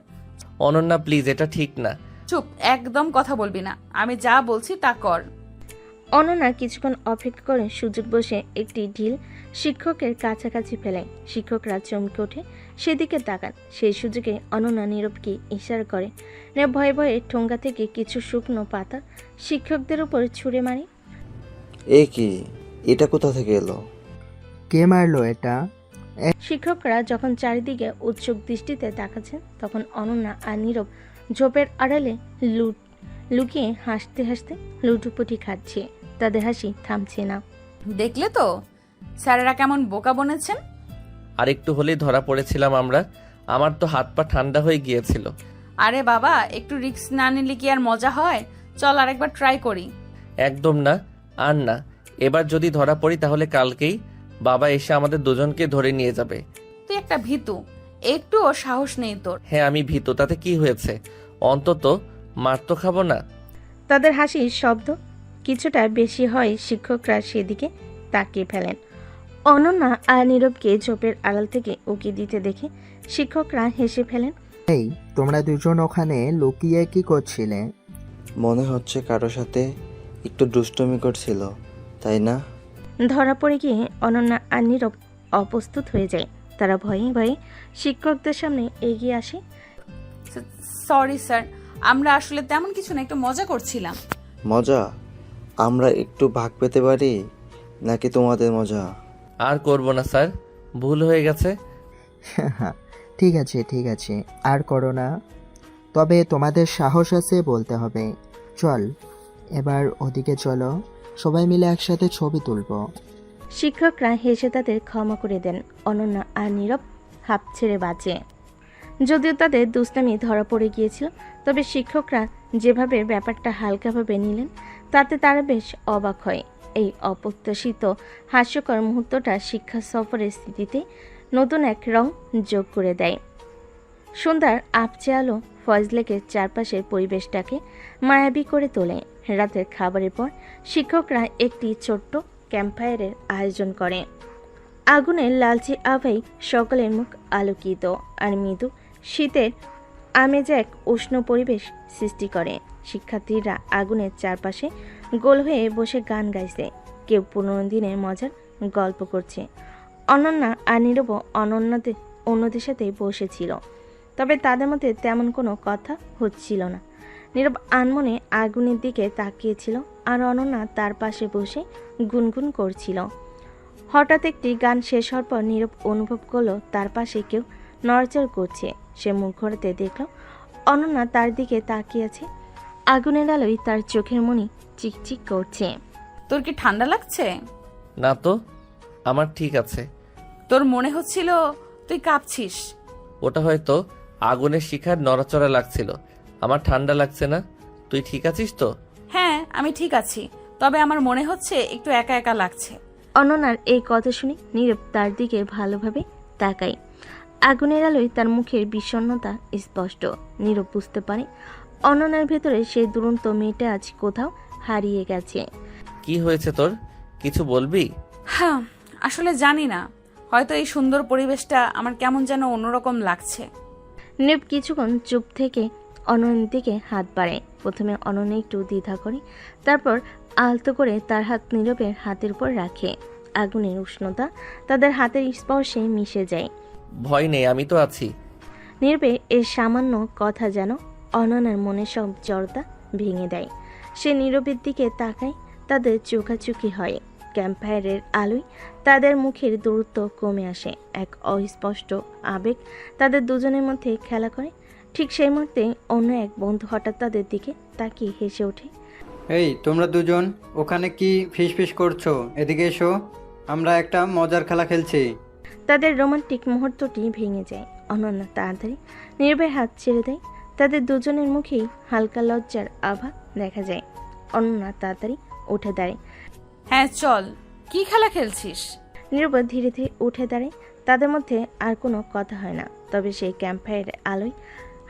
অনন্যা প্লিজ, এটা ঠিক না। চুপ, একদম কথা বলবি না, আমি যা বলছি তা কর। অনন্যা কিছুক্ষণ অপেক্ষা করে সুযোগ বসে একটি ঢিল শিক্ষকের কাছাকাছি ফেলে। শিক্ষকরা চমকে ওঠে, সেদিকে তাকান। সেই সুযোগে অনন্যা নীরবকে ইশারা করে। নীরব ভয়ে ভয়ে ঠোঙ্গা থেকে কিছু শুকনো পাতা শিক্ষকদের উপর ছুঁড়ে মারে। এ কি, এটা কোথা থেকে এলো? কে মারলো এটা? শিক্ষকরা যখন চারিদিকে উৎসুক দৃষ্টিতে তাকাচ্ছেন, তখন অনন্যা আর নীরব ঝোপের আড়ালে লুকিয়ে হাসতে হাসতে লুটুপুটি খাচ্ছে। তাদের হাসি থামছে না। দেখলে তো স্যারেরা কেমন বোকা বনেছেন। আর একটু হলেই ধরা পড়েছিলাম আমরা। আমার তো হাত পা ঠান্ডা হয়ে গিয়েছিল। আরে বাবা, একটু রিস্ক না নিলে কি আর মজা হয়? চল আরেকবার ট্রাই করি। একদম না, আর না। এবার যদি ধরা পড়ি তাহলে কালকেই বাবা এসে আমাদের দুজনকে ধরে নিয়ে যাবে। তুই একটা ভীতু, একটুও সাহস নেই তোর। হ্যাঁ আমি ভীত, তাতে কি হয়েছে? অন্তত মার তো খাবো না। তাদের হাসির শব্দ কিছুটা বেশি হয়। শিক্ষকরা সেদিকে তাকিয়ে ফেলেন। অনন্যা আর নীরবকে ঝোপের আড়াল থেকে উকি দিতে দেখে শিক্ষকরা হেসে ফেলেন। এই, তোমরা দুজন ওখানে লুকিয়ে কি করছিলে? মনে হচ্ছে কারো সাথে একটু দুষ্টুমি করছিল, তাই না? ধরা পড়ে গিয়ে অনন্যা আর নীরব অপ্রস্তুত হয়ে যায়। তারা ভয়ে ভয়ে শিক্ষকদের সামনে এগিয়ে আসে। সরি স্যার, আমরা আসলে তেমন কিছু না, একটু মজা করছিলাম। মজা? আমরা একটু ভাগ পেতে পারি নাকি তোমাদের মজা? আর করব না স্যার, ভুল হয়ে গেছে। ঠিক আছে ঠিক আছে, আর করো না। তবে তোমাদের সাহস আছে বলতে হবে। চল এবার ওদিকে চলো, সবাই মিলে একসাথে ছবি তুলবো। শিক্ষকরা হেসে তাদের ক্ষমা করে দেন। অনন্যা আর নীরব হাঁপ ছেড়ে বাঁচে। যদিও তাদের দুষ্টামি ধরা পড়ে গিয়েছিল, তবে শিক্ষকরা যেভাবে ব্যাপারটা হালকাভাবে নিলেন তাতে তারা বেশ অবাক হয়। এই অপ্রত্যাশিত হাস্যকর মুহূর্তটা শিক্ষা সফরের স্মৃতিতে নতুন এক রং যোগ করে দেয়। সন্ধ্যার আপচে আলো ফজলেকের চারপাশের পরিবেশটাকে মায়াবী করে তোলে। রাতের খাবারের পর শিক্ষকরা একটি ছোট্ট ক্যাম্পফায়ারের আয়োজন করে। আগুনের লালচে আভায় সকলের মুখ আলোকিত আর মৃদু শীতের আমেজ এক উষ্ণ পরিবেশ সৃষ্টি করে। শিক্ষার্থীরা আগুনের চারপাশে গোল হয়ে বসে গান গাইছে, কেউ পুরনো দিনের মজার গল্প করছে। অনন্যা আর নীরব অন্যদের সাথে বসেছিল, তবে তাদের মধ্যে তেমন কোনো কথা হচ্ছিল না। নীরব আনমনে আগুনের দিকে তাকিয়েছিল আর অনন্যা তার পাশে বসে গুনগুন করছিল। হঠাৎ একটি গান শেষ হওয়ার পর নীরব অনুভব করলো তার পাশে কেউ নড়াচড় করছে। সে মুখ ঘোরাতে দেখল অনন্যা তার দিকে তাকিয়ে আছে। আগুনের আলোয় তার চোখের মনি চিকচিক করছে। তোর কি ঠান্ডা লাগছে? না তো, আমার ঠিক আছে। তোর মনে হচ্ছিল তুই কাঁপছিস। ওটা হয়তো আগুনের শিখার নড়াচড়া লাগছিল। আমার ঠান্ডা লাগছে না। তুই ঠিক আছিস তো? হ্যাঁ, আমি ঠিক আছি, তবে আমার মনে হচ্ছে একটু একা একা লাগছে। অনন্যার এই কথা শুনে নীরব তার দিকে ভালোভাবে তাকায়। আগুনের আলোয় তার মুখের বিষণ্ণতা স্পষ্ট। নীরব বুঝতে পারে অনন্যার ভেতরে সেই দুরন্ত মেয়েটা আজ কোথাও হারিয়ে গেছে। কি হয়েছে তোর? কিছু বলবি? হ্যাঁ, আসলে জানি না, হয়তো এই সুন্দর পরিবেশটা আমার কেমন যেন অন্যরকম লাগছে। নীরব কিছুক্ষণ চুপ থেকে অনন্যার দিকে হাত বাড়ায়। প্রথমে অনন্যা একটু দ্বিধা করে, তারপর আলতো করে তার হাত নীরবের হাতের উপর রাখে। আগুনের উষ্ণতা তাদের হাতের স্পর্শে মিশে যায়। ভয় নেই, আমি তো আছি। নীরবের এই সামান্য কথা যেন অনন্যার মনে সব জড়তা ভেঙে দেয়। সে নীরবের দিকে তাকায়, তাদের চোখাচোখি হয়। ক্যাম্পফায়ারের আলোয় তাদের মুখের দূরত্ব কমে আসে। এক অস্পষ্ট আবেগ তাদের দুজনের মধ্যে খেলা করে। ঠিক সেই মুহূর্তে অন্য এক বন্ধু হঠাৎ তাদের দিকে তাকিয়ে হেসে ওঠে। এই তোমরা দুজন ওখানে কি ফিসফিস করছো? এদিকে এসো, আমরা একটা মজার খেলা খেলছি। তাদের রোমান্টিক মুহূর্তটি ভেঙে যায়। অনন্যা তাড়াতাড়ি নীরবের হাত ছেড়ে দেয়। তাদের দুজনের মুখেই হালকা লজ্জার আভা দেখা যায়। অনন্যা তাড়াতাড়ি উঠে দাঁড়ায়। হ্যাঁ চল, কি খেলা খেলছিস? নীরব ধীরে ধীরে উঠে দাঁড়ায়। তাদের মধ্যে আর কোনো কথা হয় না, তবে সেই ক্যাম্পফায়ারের আলোয়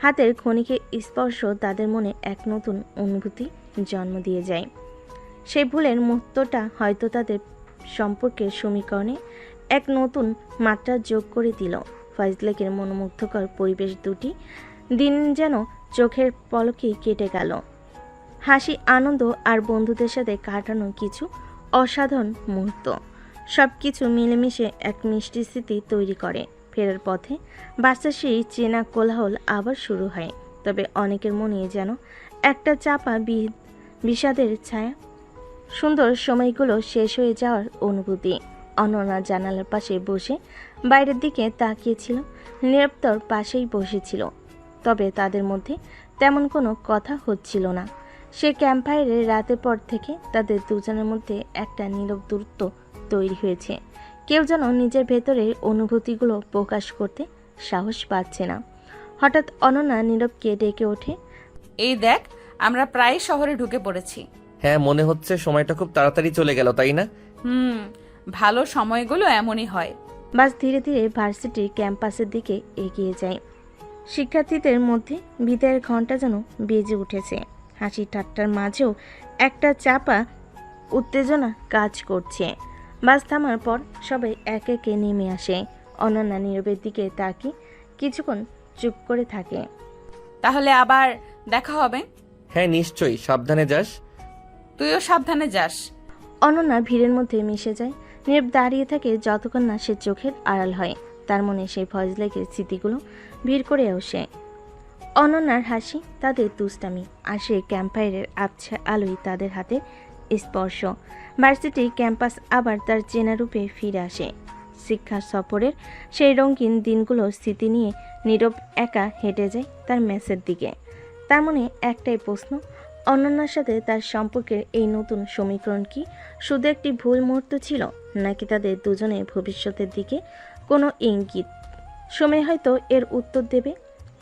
হাতের ক্ষণিকের স্পর্শ তাদের মনে এক নতুন অনুভূতি জন্ম দিয়ে যায়। সেই ভুলের মুহূর্তটা হয়তো তাদের সম্পর্কের সমীকরণে এক নতুন মাত্রা যোগ করে দিল। ফয়জলেকের মনোমুগ্ধকর পরিবেশ দুটি দিন যেন চোখের পলকেই কেটে গেল। হাসি, আনন্দ আর বন্ধুদের সাথে কাটানো কিছু অসাধারণ মুহূর্ত, সব কিছু মিলেমিশে এক মিষ্টি স্মৃতি তৈরি করে। ফেরার পথে বাসের সেই চেনা কোলাহল আবার শুরু হয়, তবে অনেকের মনে যেন একটা চাপা বিষাদের ছায়া। সুন্দর সময়গুলো শেষ হয়ে যাওয়ার অনুভূতি। অনন্যা জানালার পাশে বসে বাইরের দিকে তাকিয়েছিল। নীরবতর পাশেই বসেছিল, তবে তাদের মধ্যে তেমন কোনো কথা হচ্ছিল না। সে ক্যাম্পফায়ারের রাতের পর থেকে তাদের দুজনের মধ্যে একটা নীরব দূরত্ব তৈরি হয়েছে। কেউ যেন নিজের ভেতরের অনুভূতিগুলো প্রকাশ করতে সাহস পাচ্ছে না। হঠাৎ অনন্যা নীরবকে ডেকে ওঠে। এই দেখ, আমরা প্রায় শহরে ঢুকে পড়েছি। হ্যাঁ, মনে হচ্ছে সময়টা খুব তাড়াতাড়ি চলে গেল, তাই না? ভালো সময়গুলো এমনই হয়। বাস ধীরে ধীরে ভার্সিটির ক্যাম্পাসের দিকে এগিয়ে যায়। শিক্ষার্থীদের মধ্যে বিদায়ের ঘণ্টা যেন বেজে উঠেছে। হাসি ঠাট্টার মাঝেও একটা চাপা উত্তেজনা কাজ করছে। বাস থামার পর সবাই একে একে নেমে আসে। অনন্যা নীরবের দিকে তাকিয়ে কিছুক্ষণ চুপ করে থাকে। তাহলে আবার দেখা হবে? হ্যাঁ নিশ্চয়ই, সাবধানে যাস। তুইও সাবধানে যাস। অনন্যা ভিড়ের মধ্যে মিশে যায়। নীরব দাঁড়িয়ে থাকে যতক্ষণ না সে চোখের আড়াল হয়। তার মনে সেই ফয়জলেকের স্মৃতিগুলো ভিড় করে আসে। অনন্যার হাসি, তাদের দুষ্টামি, আর সেই ক্যাম্পফায়ারের আবছা আলোয় তাদের হাতে স্পর্শ। ভার্সিটি ক্যাম্পাস আবার তার চেনা রূপে ফিরে আসে। শিক্ষা সফরের সেই রঙিন দিনগুলোর স্মৃতি নিয়ে নীরব একা হেঁটে যায় তার মেসের দিকে। তার মনে একটাই প্রশ্ন, অনন্যার সাথে তার সম্পর্কের এই নতুন সমীকরণ কি শুধু একটি ভুল মুহূর্ত ছিল, নাকি তাদের দুজনের ভবিষ্যতের দিকে কোনো ইঙ্গিত? সময় হয়তো এর উত্তর দেবে।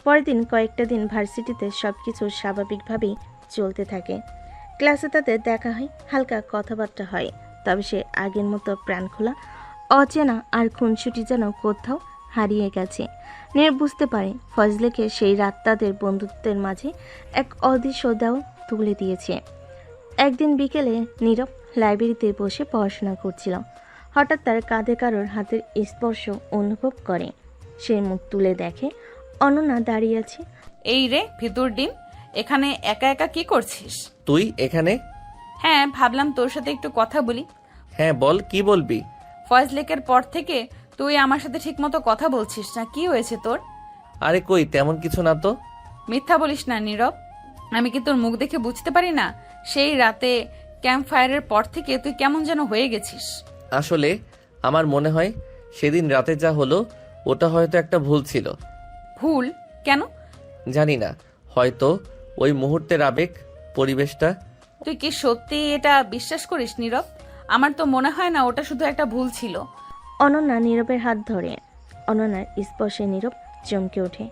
পরের দিন কয়েকটা দিন ভার্সিটিতে সব কিছু স্বাভাবিকভাবেই চলতে থাকে। ক্লাসে তাদের দেখা হয়, হালকা কথাবার্তা হয়, তবে সে আগের মতো প্রাণখোলা, অচেনা আর খুনসুটি যেন কোথাও হারিয়ে গেছে। নীরব বুঝতে পারে ফজলেকে সেই রাত তাদের বন্ধুত্বের মাঝে এক অদৃশ্য দেওয়াল তুলে দিয়েছে। একদিন বিকেলে নীরব লাইব্রেরিতে বসে পড়াশোনা করছিল। হঠাৎ তার কাঁধে কারোর হাতের স্পর্শ অনুভব করে। সে মুখ তুলে দেখে অনন্যা দাঁড়িয়ে আছে। এই রে ভিতর ডিম, এখানে একা একা কি করছিস? তুই এখানে? হ্যাঁ, ভাবলাম তোর সাথে একটু কথা বলি। হ্যাঁ বল, কি বলবি? ফয়জলেকের পর থেকে তুই আমার সাথে ঠিকমতো কথা বলছিস না, কি হয়েছে তোর? আরে কই, তেমন কিছু না তো। মিথ্যা বলিস না নীরব, আমি কি তোর মুখ দেখে বুঝতে পারি না? সেই রাতে ক্যাম্প ফায়ারের পর থেকে তুই কেমন যেন হয়ে গেছিস। আসলে আমার মনে হয় সেদিন রাতে যা হলো ওটা হয়তো একটা ভুল ছিল। ভুল? কেন? জানি না, হয়তো ওই মুহূর্তের আবেগ, পরিবেশটা। তুই কি সত্যি এটা বিশ্বাস করিস নীরব? আমার তো মনে হয় না ওটা শুধু একটা ভুল ছিল। অনন্যা নীরবের হাত ধরে। অনন্যার স্পর্শে নীরব চমকে ওঠে।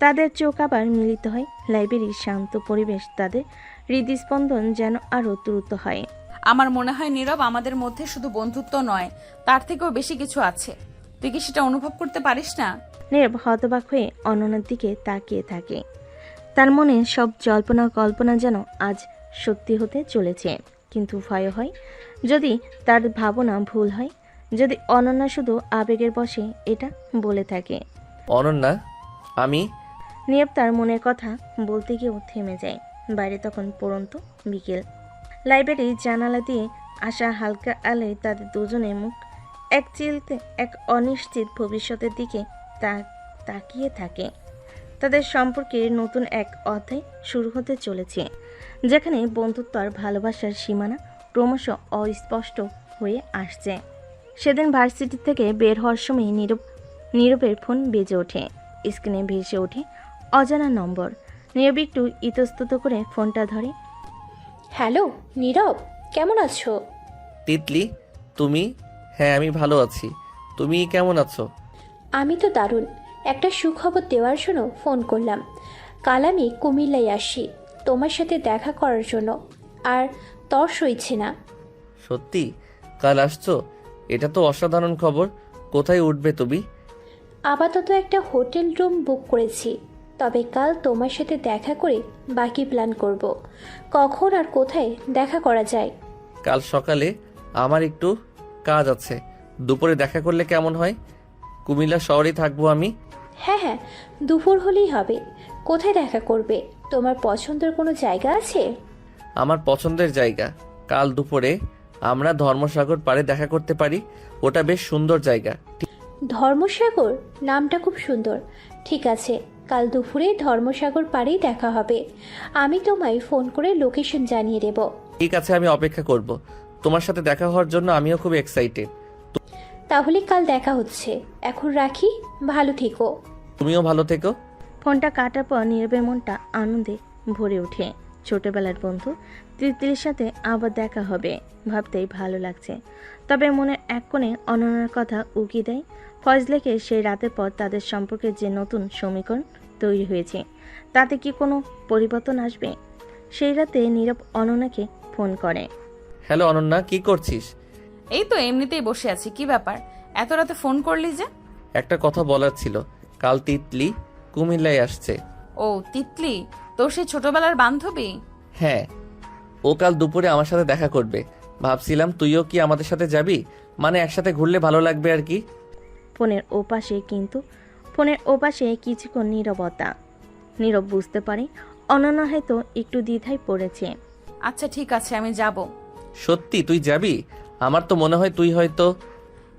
তাদের চোখ আবার মিলিত হয়। লাইব্রেরির শান্ত পরিবেশ, তাদের হৃদস্পন্দন যেন আরও দ্রুত হয়। আমার মনে হয় নীরব, আমাদের মধ্যে শুধু বন্ধুত্ব নয়, তার থেকেও বেশি কিছু আছে। তুই কি সেটা অনুভব করতে পারিস না? নীরব হতবাক হয়ে অনন্যার দিকে তাকিয়ে থাকে। তার মনে সব জল্পনা কল্পনা যেন আজ সত্যি হতে চলেছে। কিন্তু ভয় হয় যদি তার ভাবনা ভুল হয়, যদি অনন্যা শুধু আবেগের বশে এটা বলে থাকে। অনন্যা, আমি নীরব তার মনের কথা বলতে গিয়েও থেমে যায়। বাইরে তখন পড়ন্ত বিকেল। লাইব্রেরির জানালা দিয়ে আসা হালকা আলোয় তাদের দুজনের মুখ এক চিলতে এক অনিশ্চিত ভবিষ্যতের দিকে তাকিয়ে থাকে। তাদের সম্পর্কের নতুন এক অধ্যায় শুরু হতে চলেছে, যেখানে বন্ধুত্ব আর ভালোবাসার সীমানা ক্রমশ অস্পষ্ট হয়ে আসছে। সেদিন ভার্সিটি থেকে বের হওয়ার সময় নীরবের ফোন বেজে ওঠে। স্ক্রিনে ভেসে ওঠে অজানা নম্বর। নীরব একটু ইতস্তত করে ফোনটা ধরে। হ্যালো নীরব, কেমন আছো? তিতলি, তুমি? হ্যাঁ, আমি ভালো আছি। তুমি কেমন আছো? আমি তো দারুণ। একটা সুখবর দেওয়ার জন্য ফোন করলাম। কাল আমি কুমিল্লায় আসি তোমার সাথে দেখা করার জন্য, আর তর সইছে না। সত্যি? কাল আসছো? এটা তো অসাধারণ খবর। কোথায় উঠবে তুমি? আপাতত একটা হোটেল রুম বুক করেছি, তবে কাল তোমার সাথে দেখা করে বাকি প্ল্যান করব। কখন আর কোথায় দেখা করা যায়? কাল সকালে আমার একটু কাজ আছে, দুপুরে দেখা করলে কেমন হয়? কুমিল্লা শহরেই থাকবো আমি। হ্যাঁ হ্যাঁ, দুপুর হলেই হবে। কোথায় দেখা করবে? তোমার পছন্দের কোনো জায়গা আছে? আমার পছন্দের জায়গা, কাল দুপুরে আমরা ধর্মসাগর পাড়ে দেখা করতে পারি। ওটা বেশ সুন্দর জায়গা। ধর্মসাগর নামটা খুব সুন্দর। ঠিক আছে, কাল দুপুরে ধর্মসাগর পাড়েই দেখা হবে। আমি তোমায় ফোন করে লোকেশন জানিয়ে দেব। ঠিক আছে, আমি অপেক্ষা করব। তোমার সাথে দেখা হওয়ার জন্য আমিও খুব এক্সাইটেড। তাহলে কাল দেখা হচ্ছে। এখন রাখি, ভালো থেকো। তুমিও ভালো থেকো। ফোনটা কাটার পর নীরবের মনটা আনন্দে ভরে ওঠে। ছোটবেলার বন্ধু তিতলির সাথে আবার দেখা হবে ভাবতেই ভালো লাগছে। তবে মনের এক কোণে অনন্যার কথা উকি দেয়। ফজলেকে সেই রাতের পর তাদের সম্পর্কে যে নতুন সমীকরণ তৈরি হয়েছে, তাতে কি কোনো পরিবর্তন আসবে? সেই রাতে নীরব অনন্যাকে ফোন করে। হ্যালো অনন্যা, কি করছিস? এই তো এমনিতেই বসে আছি। কি ব্যাপার, এত রাতে ফোন করলি যে? একটা কথা বলার ছিল। কাল তিতলি কুমিল্লায় আসছে। ও তিতলি, তোর সেই ছোটবেলার বান্ধবী? হ্যাঁ, ও কাল দুপুরে আমার সাথে দেখা করবে। ভাবছিলাম তুইও কি আমাদের সাথে যাবি, মানে একসাথে ঘুরলে ভালো লাগবে আর কি। ফোনের ওপাশে কিছুক্ষণ নীরবতা। নীরব বুঝতে পারে অনন্যা হয়তো একটু দ্বিধায় পড়েছে। আচ্ছা ঠিক আছে, আমি যাব। সত্যি তুই যাবি? আমার তো মনে হয় তুই হয়তো।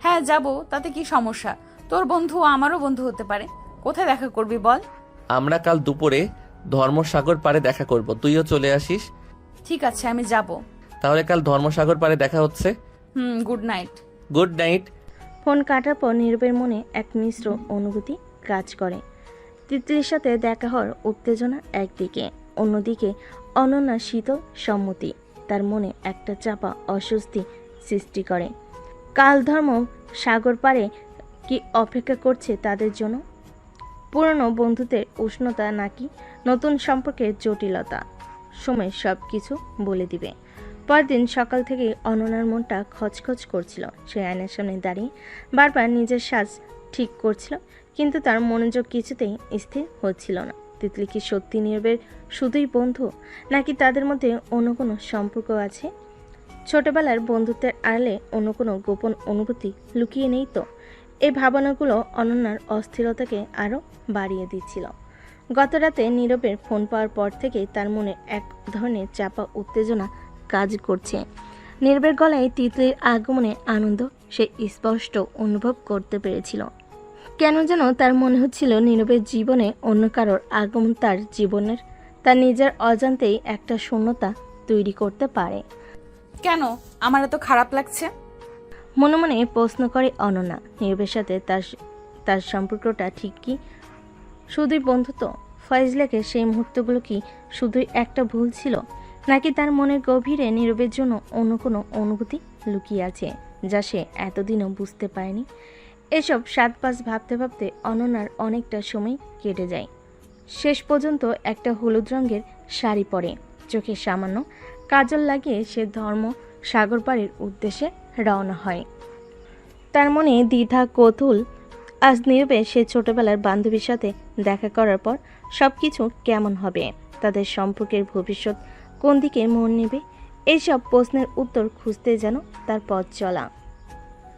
হ্যাঁ যাব, তাতে কি সমস্যা? তোর বন্ধু আমারও বন্ধু হতে পারে। কোথায় দেখা করবি বল? আমরা কাল দুপুরে ধর্মসাগর পাড়ে দেখা করব, তুইও চলে আসিস। ঠিক আছে, আমি যাব। তাহলে কাল ধর্মসাগর পাড়ে দেখা হচ্ছে। Good night. Good night. Phone কাটার পর নীরবের মনে এক মিশ্র অনুভূতি কাজ করে। তিতলির সাথে দেখা হওয়ার উত্তেজনা একদিকে, অন্যদিকে অনন্যার শীতল সম্মতি তার মনে একটা চাপা অস্বস্তি সৃষ্টি করে। কাল ধর্ম সাগর পাড়ে কি অপেক্ষা করছে তাদের জন্য? পুরনো বন্ধুত্বের উষ্ণতা নাকি নতুন সম্পর্কের জটিলতা? সময় সব কিছু বলে দিবে। পরদিন সকাল থেকে অনন্যার মনটা খচখচ করছিল। সে আয়নার সামনে দাঁড়িয়ে বারবার নিজের সাজ ঠিক করছিল, কিন্তু তার মনোযোগ কিছুতেই স্থির হচ্ছিল না। তিতলি কি সত্যি নীরবের শুধুই বন্ধু, নাকি তাদের মধ্যে অন্য কোনো সম্পর্ক আছে? ছোটবেলার বন্ধুত্বের আড়ালে অন্য কোনো গোপন অনুভূতি লুকিয়ে নেই তো? এই ভাবনাগুলো অনন্যার অস্থিরতাকে আরও বাড়িয়ে দিচ্ছিল। গতরাতে নীরবের ফোন পাওয়ার পর থেকে তার মনে এক ধরনের চাপা উত্তেজনা কাজ করছে। নীরবের গলায় তিতলির আগমনে আনন্দ সে স্পষ্ট অনুভব করতে পেরেছিল। কেন যেন তার মনে হচ্ছিল নীরবের জীবনে অন্য কারোর আগমন তার নিজের অজান্তেই একটা শূন্যতা তৈরি করতে পারে। কেন আমার এত খারাপ লাগছে? মনে মনে প্রশ্ন করে অনন্যা। নীরবের সাথে তার সম্পর্কটা ঠিক কি শুধুই বন্ধুত্ব? ফয়জলাকে সেই মুহূর্তগুলো কি শুধুই একটা ভুল ছিল, নাকি তার মনের গভীরে নীরবের জন্য অন্য কোনো অনুভূতি লুকিয়ে আছে যা সে এতদিনও বুঝতে পারেনি? এসব সাত পাঁচ ভাবতে ভাবতে অনন্যার অনেকটা সময় কেটে যায়। শেষ পর্যন্ত একটা হলুদ রঙের শাড়ি পরে চোখে সামান্য কাজল লাগিয়ে সে ধর্ম সাগর পাড়ের উদ্দেশ্যে রওনা হয়। তার মনে দ্বিধা কৌতূহল। আজ নীরবে সে ছোটবেলার বান্ধবীর সাথে দেখা করার পর সব কিছু কেমন হবে, তাদের সম্পর্কের ভবিষ্যৎ কোন দিকে মন নেবে, এইসব প্রশ্নের উত্তর খুঁজতে যেন তার পথ চলা।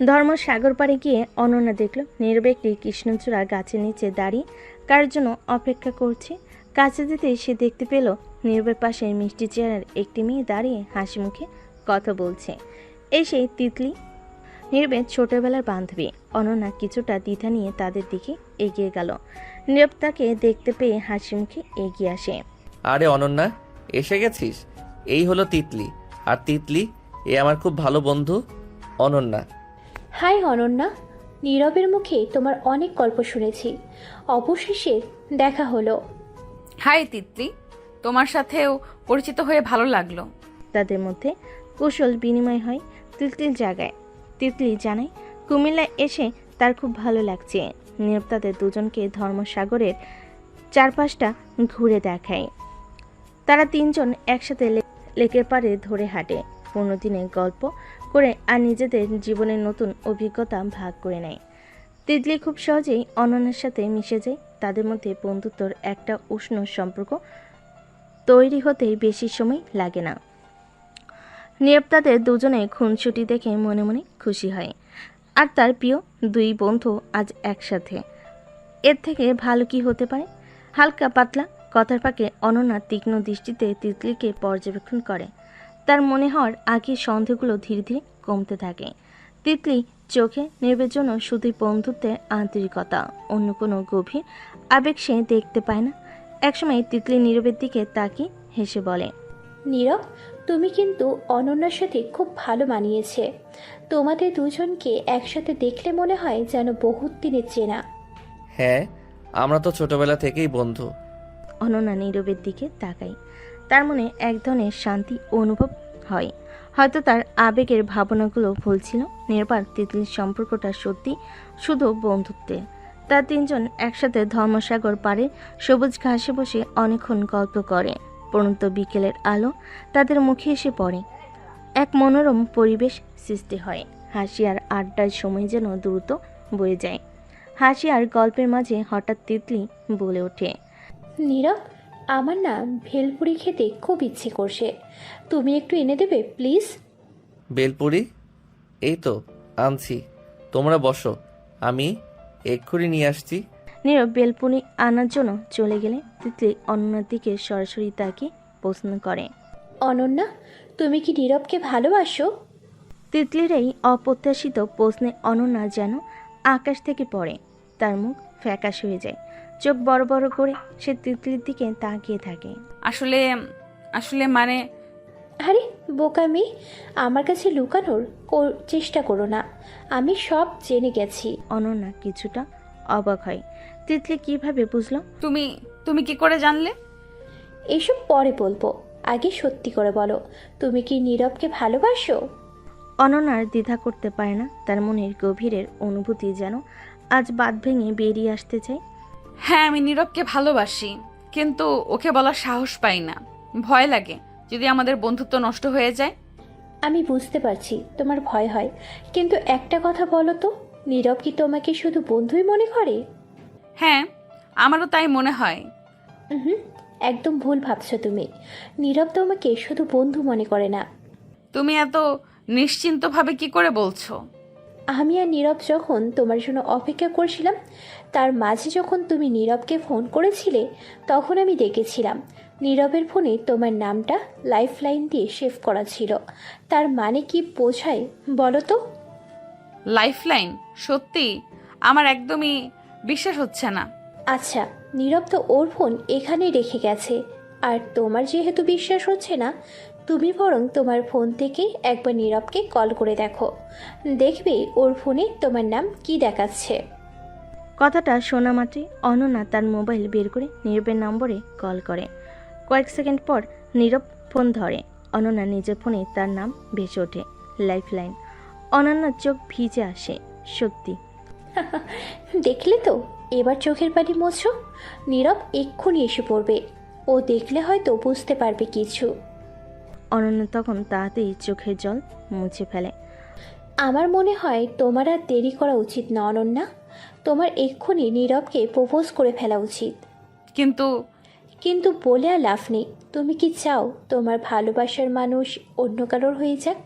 ধর্ম সাগর পাড়ে গিয়ে অনন্যা দেখল নীরবে একটি কৃষ্ণচূড়া গাছের নিচে দাঁড়িয়ে কার জন্য অপেক্ষা করছে। কাছে যেতে সে দেখতে পেল নীরবের পাশে মিষ্টি চেহারার একটি মেয়ে দাঁড়িয়ে হাসি মুখে কথা বলছে। এই সেই তিতলি, নীরবের ছোটবেলার বান্ধবী। অনন্যা কিছুটা দ্বিধা নিয়ে তাদের দিকে এগিয়ে গেল। নীরব তাকে দেখতে পেয়ে হাসি মুখে এগিয়ে আসে। আরে অনন্যা, এসে গেছিস? এই হলো তিতলি। আর তিতলি, এ আমার খুব ভালো বন্ধু অনন্যা। হাই অনন্যা, নীরবের মুখে তোমার অনেক গল্প শুনেছি, অবশেষে দেখা হলো। হাই তিতলি, তোমার সাথেও পরিচিত হয়ে ভালো লাগলো। তাদের মধ্যে কুশল বিনিময় হয় তিতলির জায়গায়। তিতলি জানায় কুমিল্লায় এসে তার খুব ভালো লাগছে। নীরব তাদের দুজনকে ধর্মসাগরের চারপাশটা ঘুরে দেখায়। তারা তিনজন একসাথে লেকের পাড়ে ধরে হাঁটে, 15 দিনের গল্প করে আর নিজেদের জীবনের নতুন অভিজ্ঞতা ভাগ করে নেয়। তিতলি খুব সহজেই অনন্যার সাথে মিশে যায়। তাদের মধ্যে বন্ধুত্বর একটা উষ্ণ সম্পর্ক তৈরি হতে বেশি সময় লাগে না। নীরব তাদের দুজনে খুনসুটি দেখে মনে মনে খুশি হয়। আর তার প্রিয় দুই বন্ধু আজ একসাথে, এর থেকে ভালো কি হতে পারে? হালকা পাতলা কথার ফাঁকে অনন্যা তীক্ষ্ণ দৃষ্টিতে তিতলিকে পর্যবেক্ষণ করে। তার মনে হওয়ার আগে সন্দেহগুলো ধীরে ধীরে কমতে থাকে। তিতলি চোখে নীরবের জন্য শুধুই বন্ধুত্বের আন্তরিকতা, অন্য কোনো গভীর আবেগ সে দেখতে পায় না। একসময় তিতলি নীরবের দিকে তাকিয়ে হেসে বলে, নীরব, তুমি কিন্তু অনন্যার সাথে খুব ভালো মানিয়েছে। তোমাদের দুজনকে একসাথে দেখলে মনে হয় যেন বহুত দিনের চেনা। হ্যাঁ, আমরা তো ছোটবেলা থেকেই বন্ধু। অনন্যা নীরবের দিকে তাকায়। তার মনে এক ধরনের শান্তি অনুভব হয়। হয়তো তার আবেগের ভাবনাগুলো ভুল ছিল। নীরব আর তিতলির সম্পর্কটা সত্যি শুধু বন্ধুত্বের। তার তিনজন একসাথে ধর্মসাগর পাড়ে সবুজ ঘাসে বসে অনেকক্ষণ গল্প করে। পরন্ত বিকেলের আলো তাদের মুখে এসে পড়ে। এক মনোরম পরিবেশ সৃষ্টি হয়। হাসি আর আড্ডার সময় যেন দ্রুত বয়ে যায়। হাসি আর গল্পের মাঝে হঠাৎ তিতলি বলে ওঠে, নীরব, আমার না ভেলপুরি খেতে খুব ইচ্ছে করছে, তুমি একটু এনে দেবে প্লিজ? বেলপুরি? এই তো আনছি, তোমরা বসো, আমি এক্ষুনি নিয়ে আসছি। নীরব বেলপুরি আনার জন্য চলে গেলে তিতলি অনন্যার দিকে সরাসরি তাকে প্রশ্ন করে, অনন্যা, তুমি কি নীরবকে ভালোবাসো? তিতলির এই অপ্রত্যাশিত প্রশ্নে অনন্যা যেন আকাশ থেকে পড়ে। তার মুখ ফ্যাকাশ হয়ে যায়। চোখ বড় বড় করে সে তিতলির দিকে তাকিয়ে থাকে। আসলে আসলে মানে আরে বোকা মেয়ে, আমার কাছে লুকানোর চেষ্টা করো না, আমি সব জেনে গেছি। অনন্যা কিছুটা অবাক হয়। তিতলি কিভাবে বুঝলো? তুমি কি করে জানলে? এসব পরে বলবো, আগে সত্যি করে বলো, তুমি কি নীরবকে ভালোবাসো? অনন্যার দ্বিধা করতে পারে না। তার মনের গভীরের অনুভূতি যেন আজ বাঁধ ভেঙে বেরিয়ে আসতে চায়। হ্যাঁ, আমি নীরবকে ভালোবাসি, কিন্তু ওকে বলার সাহস পাই না। ভয় লাগে যদি আমাদের বন্ধুত্ব নষ্ট হয়ে যায়। আমি বুঝতে পারছি তোমার ভয় হয়, কিন্তু একটা কথা বলো তো, নীরব কি তোমাকে শুধু বন্ধুই মনে করে? হ্যাঁ, আমারও তাই মনে হয়। হুম, একদম ভুল ভাবছো তুমি। নীরব তোমাকে শুধু বন্ধু মনে করে না। তুমি এত নিশ্চিন্তভাবে কি করে বলছো? আমি আর নীরব যখন তোমার জন্য অপেক্ষা করছিলাম, তার মাঝে যখন তুমি নীরবকে ফোন করেছিলে, তখন আমি দেখেছিলাম নীরবের ফোনে তোমার নামটা লাইফ লাইন দিয়ে সেভ করা ছিল। তার মানে কি বোঝায় বলো তো? লাইফলাইন? সত্যি আমার একদমই বিশ্বাস হচ্ছে না। আচ্ছা, নীরব তো ওর ফোন এখানেই রেখে গেছে, আর তোমার যেহেতু বিশ্বাস হচ্ছে না, তুমি বরং তোমার ফোন থেকে একবার নীরবকে কল করে দেখো, দেখবে ওর ফোনে তোমার নাম কি দেখাচ্ছে। কথাটা শোনা মাত্রই অনন্যা তার মোবাইল বের করে নীরবের নম্বরে কল করে। কয়েক সেকেন্ড পর নীরব ফোন ধরে। অনন্যা নিজের ফোনে তার নাম ভেসে ওঠে, লাইফলাইন। অনন্যার চোখ ভিজে আসে। সত্যি। দেখলে তো, এবার চোখের পানি মোছো। নীরব এক্ষুনি এসে পড়বে, ও দেখলে হয়তো বুঝতে পারবে কিছু। অনন্যা তখন তাড়াতাড়ি চোখের জল মুছে ফেলে। আমার মনে হয় তোমার আর দেরি করা উচিত না অনন্যা, তোমার এক্ষুনি নীরবকে প্রপোজ করে ফেলা উচিত। কিন্তু বলে আর লাভ নেই। তুমি কি চাও তোমার ভালোবাসার মানুষ অন্য কারোর হয়ে যাক?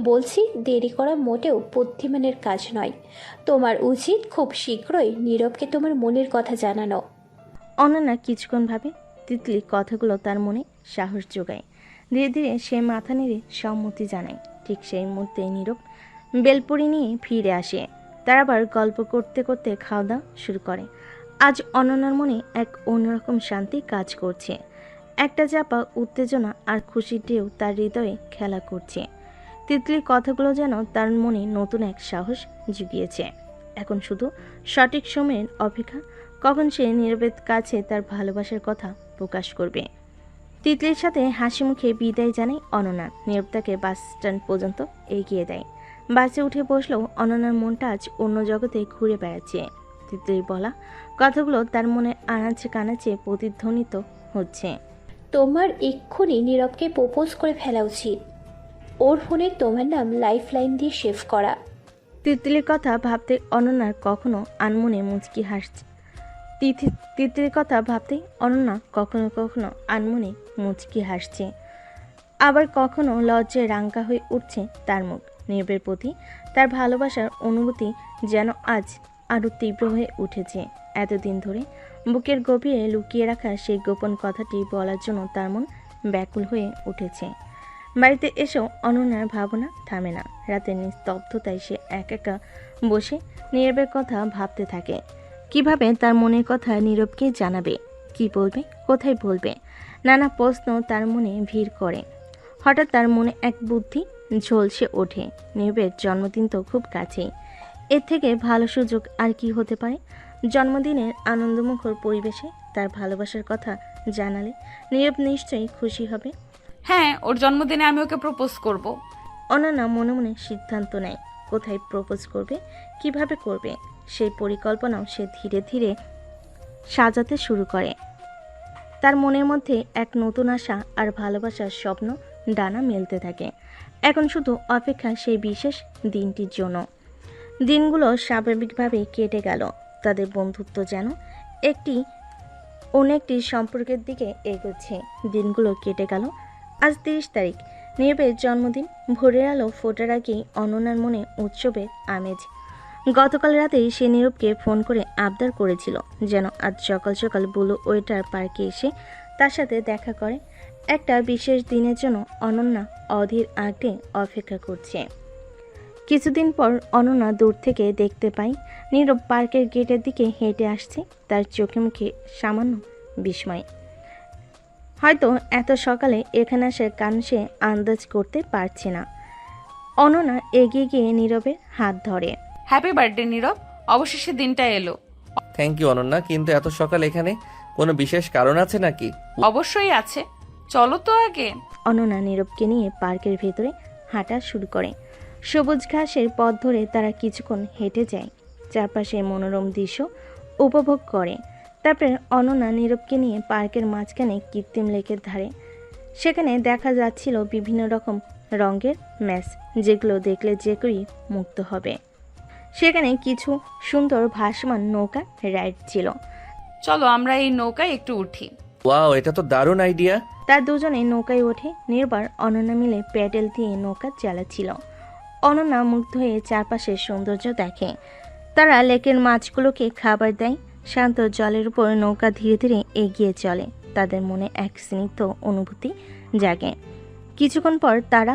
বলছি, দেরি করা মোটেও বুদ্ধিমানের কাজ নয়। তোমার উচিত খুব শীঘ্রই নীরবকে তোমার মনের কথা জানানো। অনন্যা কিছুক্ষণ ভাবে। তিতলি কথাগুলো তার মনে সাহস যোগায়। ধীরে ধীরে সে মাথা নেড়ে সম্মতি জানায়। ঠিক সেই মুহূর্তে নীরব বেলপুরি নিয়ে ফিরে আসে। তারা আবার গল্প করতে করতে খাওয়া দাওয়া শুরু করে। আজ অনন্যার মনে এক অন্যরকম শান্তি কাজ করছে। একটা চাপা উত্তেজনা আর খুশির ঢেউ তার হৃদয়ে খেলা করছে। তিতলির কথাগুলো যেন তার মনে নতুন এক সাহস জুগিয়েছে। এখন শুধু সঠিক সময়ের অপেক্ষা, কখন সে নীরবের কাছে তার ভালোবাসার কথা প্রকাশ করবে। তিতলির সাথে হাসি মুখে বিদায় জানায় অনন্যা। নীরব তাকে বাস স্ট্যান্ড পর্যন্ত এগিয়ে দেয়। বাসে উঠে বসলেও অনন্যার মনটা আজ অন্য জগতে ঘুরে বেড়াচ্ছে। তিতলির বলা কথাগুলো তার মনে আনাচে কানাচে প্রতিধ্বনিত হচ্ছে। তোমার এক্ষুনি নীরবকে প্রপোজ করে ফেলা উচিত। ওর ফোনে তোমার নাম লাইফলাইন দিয়ে সেভ করা। তিতলির কথা ভাবতে অনন্যার কখনো আনমনে মুচকি হাসছে। তিতলির কথা ভাবতেই অনন্যা কখনো কখনো আনমনে মুচকি হাসছে, আবার কখনো লজ্জায় রাঙ্গা হয়ে উঠছে তার মুখ। নীরবের প্রতি তার ভালোবাসার অনুভূতি যেন আজ আরও তীব্র হয়ে উঠেছে। এতদিন ধরে বুকের গভীরে লুকিয়ে রাখা সেই গোপন কথাটি বলার জন্য তার মন ব্যাকুল হয়ে উঠেছে। বাড়িতে এসেও অনন্যার ভাবনা থামে না। রাতের নিস্তব্ধতায় সে একা বসে নীরবের কথা ভাবতে থাকে। কিভাবে তার মনের কথা নীরবকে জানাবে, কি বলবে, কোথায় বলবে, নানা প্রশ্ন তার মনে ভিড় করে। হঠাৎ তার মনে এক বুদ্ধি ঝলসে ওঠে। নীরবের জন্মদিন তো খুব কাছেই, এর থেকে ভালো সুযোগ আর কি হতে পারে। জন্মদিনের আনন্দমুখর পরিবেশে তার ভালোবাসার কথা জানালে নীরব নিশ্চয়ই খুশি হবে। হ্যাঁ, ওর জন্মদিনে আমি ওকে প্রপোজ করব। অনন্যা মনে মনে সিদ্ধান্ত নেয় কোথায় প্রপোজ করবে, কিভাবে করবে। সেই পরিকল্পনাও সে ধীরে ধীরে সাজাতে শুরু করে। তার মনের মধ্যে এক নতুন আশা আর ভালোবাসার স্বপ্ন ডানা মেলতে থাকে। এখন শুধু অপেক্ষা সেই বিশেষ দিনটির জন্য। দিনগুলো স্বাভাবিকভাবে কেটে গেল। তাদের বন্ধুত্ব যেন অনেকটি সম্পর্কের দিকে এগোচ্ছে। দিনগুলো কেটে গেল। আজ 30 তারিখ, নীরবের জন্মদিন। ভোরের আলো ফোটার আগেই অনন্যার মনে উৎসবের আমেজ। গতকাল রাতেই সে নীরবকে ফোন করে আবদার করেছিল যেন আজ সকাল সকাল ব্লু ওয়েটার পার্কে এসে তার সাথে দেখা করে। একটা বিশেষ দিনের জন্য অনন্যা অধীর আগ্রহে অপেক্ষা করছে। কিছুদিন পর অনন্যা দূর থেকে দেখতে পাই নীরব পার্কের গেটের দিকে হেঁটে আসছে। তার চোখে মুখে সামান্য বিস্ময়। হয়তো এত সকালে এখানে আসার কারণ সে আন্দাজ করতে পারছে না। অনন্যা এগিয়ে গিয়ে নীরবের হাত ধরে। হ্যাপি বার্থডে নীরব, অবশেষে দিনটা এলো। থ্যাংক ইউ অনন্যা, কিন্তু এত সকাল এখানে কোনো বিশেষ কারণ আছে নাকি? অবশ্যই আছে, চলো তো আগে। অনন্যা নীরবকে নিয়ে পার্কের ভেতরে হাঁটা শুরু করে। সবুজ ঘাসের পথ ধরে তারা কিছুক্ষণ হেঁটে যায়, চারপাশের মনোরম দৃশ্য উপভোগ করে। তারপরে অনন্যা নীরবকে নিয়ে পার্কের মাঝখানে কৃত্রিম লেকের ধারে। সেখানে দেখা যাচ্ছিল বিভিন্ন রকম রঙের ম্যাচ, যেগুলো দেখলে যে কেউই মুগ্ধ হবে। সেখানে কিছু সুন্দর ভাসমান নৌকা রাইড ছিল। চলো আমরা এই নৌকায় একটু উঠি। ওয়াও, এটা তো দারুণ আইডিয়া। তার দুজনে নৌকায় ওঠে। নির্বার অনন্যা মিলে প্যাডেল দিয়ে নৌকা চালাচ্ছিল। অনন্যা মুগ্ধ হয়ে চারপাশের সৌন্দর্য দেখে। তারা লেকের মাছগুলোকে খাবার দেয়। শান্ত জলের উপর নৌকা ধীরে ধীরে এগিয়ে চলে। তাদের মনে এক স্নিগ্ধ অনুভূতি জাগে। কিছুক্ষণ পর তারা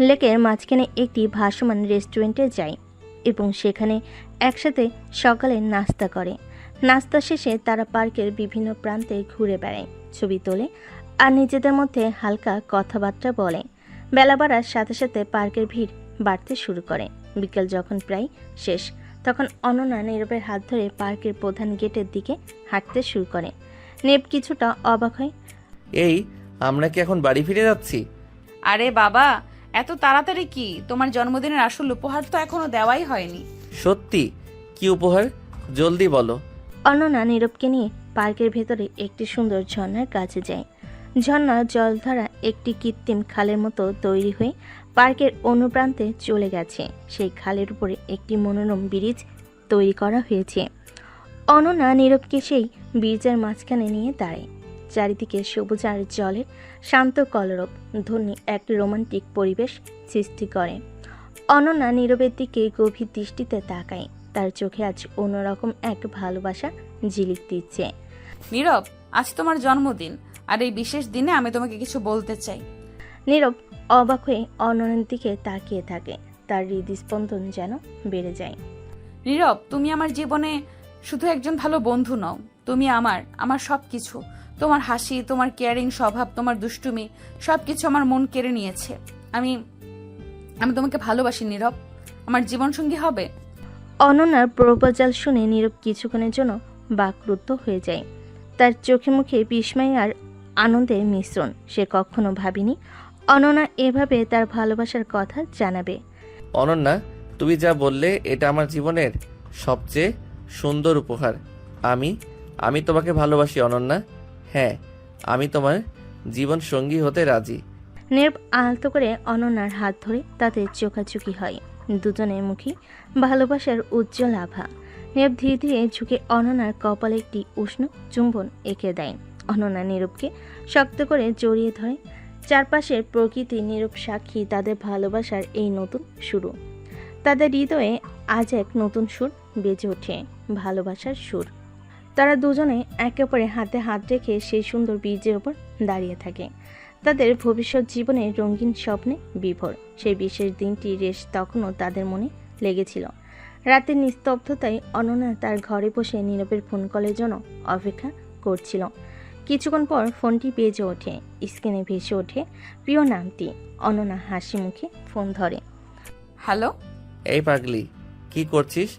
লেকের মাঝখানে একটি ভাসমান রেস্টুরেন্টে যায় এবং সেখানে একসাথে সকালে নাস্তা করে। নাস্তা শেষে তারা পার্কের বিভিন্ন প্রান্তে ঘুরে বেড়ায়, ছবি তোলে আর নিজেদের মধ্যে হালকা কথাবার্তা বলে। বেলা বাড়ার সাথে সাথে পার্কের ভিড় বাড়তে শুরু করে। বিকেল যখন প্রায় শেষ, তখন অনন্যা নীরবের হাত ধরে পার্কের প্রধান গেটের দিকে হাঁটতে শুরু করে। নীরব কিছুটা অবাক হয়। এই, আমরা কি এখন বাড়ি ফিরে যাচ্ছি? আরে বাবা, এত তাড়াতাড়ি কি? তোমার জন্মদিনের আসল উপহার তো এখনো দেওয়াই হয়নি। সত্যি? কি উপহার? জলদি বলো। অনন্যা নীরবকে নিয়ে পার্কের ভেতরে একটি সুন্দর ঝর্ণার কাছে যায়। ঝর্ণার জলধারা একটি কৃত্রিম খালের মতো তৈরি হয়ে পার্কের অন্য প্রান্তে চলে গেছে। সেই খালের উপরে একটি মনোরম ব্রিজ তৈরি করা হয়েছে। অনন্যা নীরবকে সেই ব্রিজের মাঝখানে নিয়ে দাঁড়ায়। চারিদিকে সবুজ আর জলের শান্ত কলরব ধ্বনি এক রোমান্টিক পরিবেশ সৃষ্টি করে। অনন্যা নীরবের দিকে গভীর দৃষ্টিতে তাকায়। তার চোখে আজ অন্যরকম এক ভালোবাসা ঝিলিক দিচ্ছে। নীরব, আজ তোমার জন্মদিন, আর এই বিশেষ দিনে আমি তোমাকে কিছু বলতে চাই। নীরব অবাক হয়ে অনন্যার দিকে তাকিয়ে থাকে। তার হৃদস্পন্দন যেন বেড়ে যায়। নীরব, তুমি আমার জীবনে শুধু একজন ভালো বন্ধু নও, তুমি আমার সবকিছু। তোমার হাসি, তোমার কেয়ারিং স্বভাব, তোমার দুষ্টুমি, সবকিছু আমার মন কেড়ে নিয়েছে। আমি আমি তোমাকে ভালোবাসি নীরব। আমার জীবনসঙ্গী হবে? অনন্যার প্রপোজাল শুনে নীরব কিছুক্ষণের জন্য বাকরুদ্ধ হয়ে যায়। তার চোখে মুখে বিস্ময় আর আনন্দের মিশ্রণ। সে কখনো ভাবেনি অনন্যা এভাবে তার ভালোবাসার কথা জানাবে। অনন্যা, তুমি যা বললে এটা আমার জীবনের সবচেয়ে সুন্দর উপহার। আমি তোমাকে ভালোবাসি অনন্যা। হ্যাঁ, আমি তোমার জীবন সঙ্গী হতে রাজি। নীরব আলতো করে অনন্যার হাত ধরে তাদের চোখাচোখি হয়। দুজনের মুখে ভালোবাসার উজ্জ্বল আভা। নীরব ধীরে ধীরে ঝুঁকে অনন্যার কপালে একটি উষ্ণ চুম্বন এঁকে দেয়। অনন্যা নীরবকে শক্ত করে জড়িয়ে ধরে। চারপাশের প্রকৃতি নীরব সাক্ষী তাদের ভালোবাসার এই নতুন শুরু। তাদের হৃদয়ে আজ এক নতুন সুর বেজে ওঠে, ভালোবাসার সুর। তারা দুজনে একে অপরের হাতে হাত রেখে সেই সুন্দর বীজের ওপর দাঁড়িয়ে থাকে। তাদের ভবিষ্যৎ জীবনে রঙিন স্বপ্নে বিভোর। সেই বিশেষ দিনটি রেশ তখনও তাদের মনে লেগেছিল। রাতের নিস্তব্ধতায় অনন্যা তার ঘরে বসে নীরবের ফোন কলের জন্য অপেক্ষা করছিল। কিছুক্ষণ পর ফোনটি বেজে ওঠে। স্ক্রিনে ভেসে ওঠে প্রিয় নামটি। অনন্যা হাসি মুখে ফোন ধরে। হ্যালো। এই পাগলি, কি করছিস?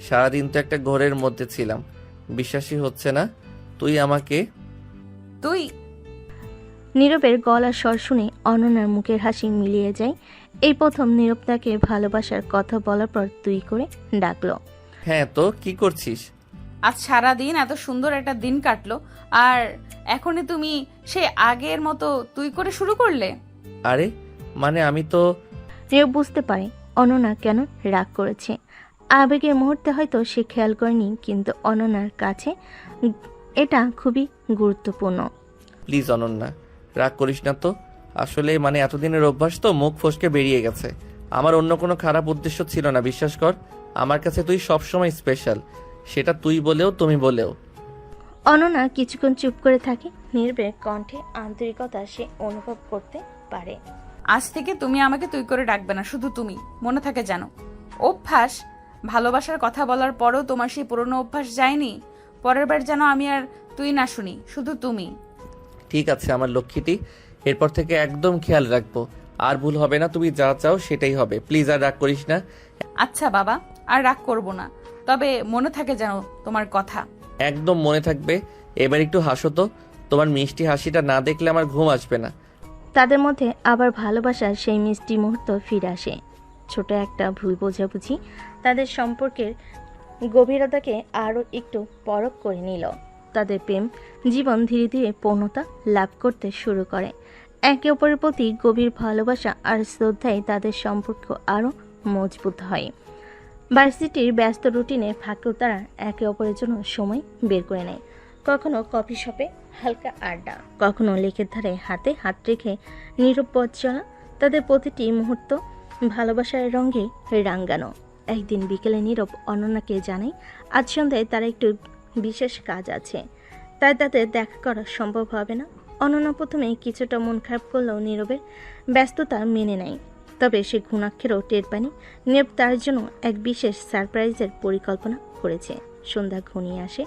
সারাদিন তো একটা ঘোরের মধ্যে ছিলাম, বিশ্বাসই হচ্ছে না তুই আমাকে। তুই? নীরবের গলার স্বর শুনে অনন্যার মুখের হাসি মিলিয়ে যায়। এই প্রথম নীরব তাকে ভালোবাসার কথা বলার পর তুই করে ডাকলো। হ্যাঁ, তো কি করছিস? আজ সারাদিন এত সুন্দর একটা দিন কাটলো, আর এখনই তুমি সেই আগের মতো তুই করে শুরু করলে? আরে মানে আমি তো। নীরব বুঝতে পারে অনন্যা কেন রাগ করেছে। আবেগের মুহূর্তে হয়তো সে খেয়াল করেনি, কিন্তু অনন্যার কাছে এটা খুবই গুরুত্বপূর্ণ। প্লিজ অনন্যা, রাগ করিস না তো। আসলে মানে এতদিনের অভ্যাস তো মুখ ফসকে বেরিয়ে গেছে। আমার অন্য কোনো খারাপ উদ্দেশ্য ছিল না, বিশ্বাস কর। আমার কাছে তুই সবসময় স্পেশাল, সেটা তুই বলেও তুমি বলেও। অনন্যা কিছুক্ষণ চুপ করে থাকে। নীরবের কণ্ঠে আন্তরিকতা সে অনুভব করতে পারে। আজ থেকে তুমি আমাকে তুই করে ডাকবে না, শুধু তুমি। মনে থাকে জানো, অভ্যাস। ভালোবাসার কথা বলার পরও তোমার সেই পুরনো অভ্যাস যায়নি। পরের বার যেন আমি আর তুই না শুনি, শুধু তুমি। ঠিক আছে আমার লক্ষ্মীটি, এরপর থেকে একদম খেয়াল রাখবো। আর ভুল হবে না, তুমি যা চাও সেটাই হবে। প্লিজ আর রাগ করিস না। আচ্ছা বাবা, আর রাগ করব না, তবে মনে থাকে যেন তোমার কথা। একদম মনে থাকবে। এবার একটু হাসো তো, তোমার মিষ্টি হাসিটা না দেখলে আমার ঘুম আসবে না। তাদের মধ্যে আবার ভালোবাসার সেই মিষ্টি মুহূর্ত ফিরে আসে। ছোট একটা ভুল বোঝাবুঝি তাদের সম্পর্কের গভীরতাকে আরও একটু পরখ করে নিল। তাদের প্রেম জীবন ধীরে ধীরে পূর্ণতা লাভ করতে শুরু করে। একে অপরের প্রতি গভীর ভালোবাসা আর শ্রদ্ধায় তাদের সম্পর্ক আরও মজবুত হয়। ভার্সিটির ব্যস্ত রুটিনে ফাঁকেও তারা একে অপরের জন্য সময় বের করে নেয়। কখনো কফি শপে হালকা আড্ডা, কখনো লেকের ধারে হাতে হাত রেখে নীরব পথ চলা। তাদের প্রতিটি মুহূর্ত ভালোবাসার রঙে রাঙ্গানো। একদিন বিকেলে নীরব অনন্যাকে জানায় আজ সন্ধ্যায় তার একটু বিশেষ কাজ আছে, তাই তাদের দেখা করা সম্ভব হবে না। অনন্যা প্রথমে কিছুটা মন খারাপ করলেও নীরবের ব্যস্ততা মেনে নেয়। তবে সে ঘুণাক্ষরেও টের পায়নি নীরব তার জন্য এক বিশেষ সারপ্রাইজের পরিকল্পনা করেছে। সন্ধ্যা ঘনিয়ে আসে।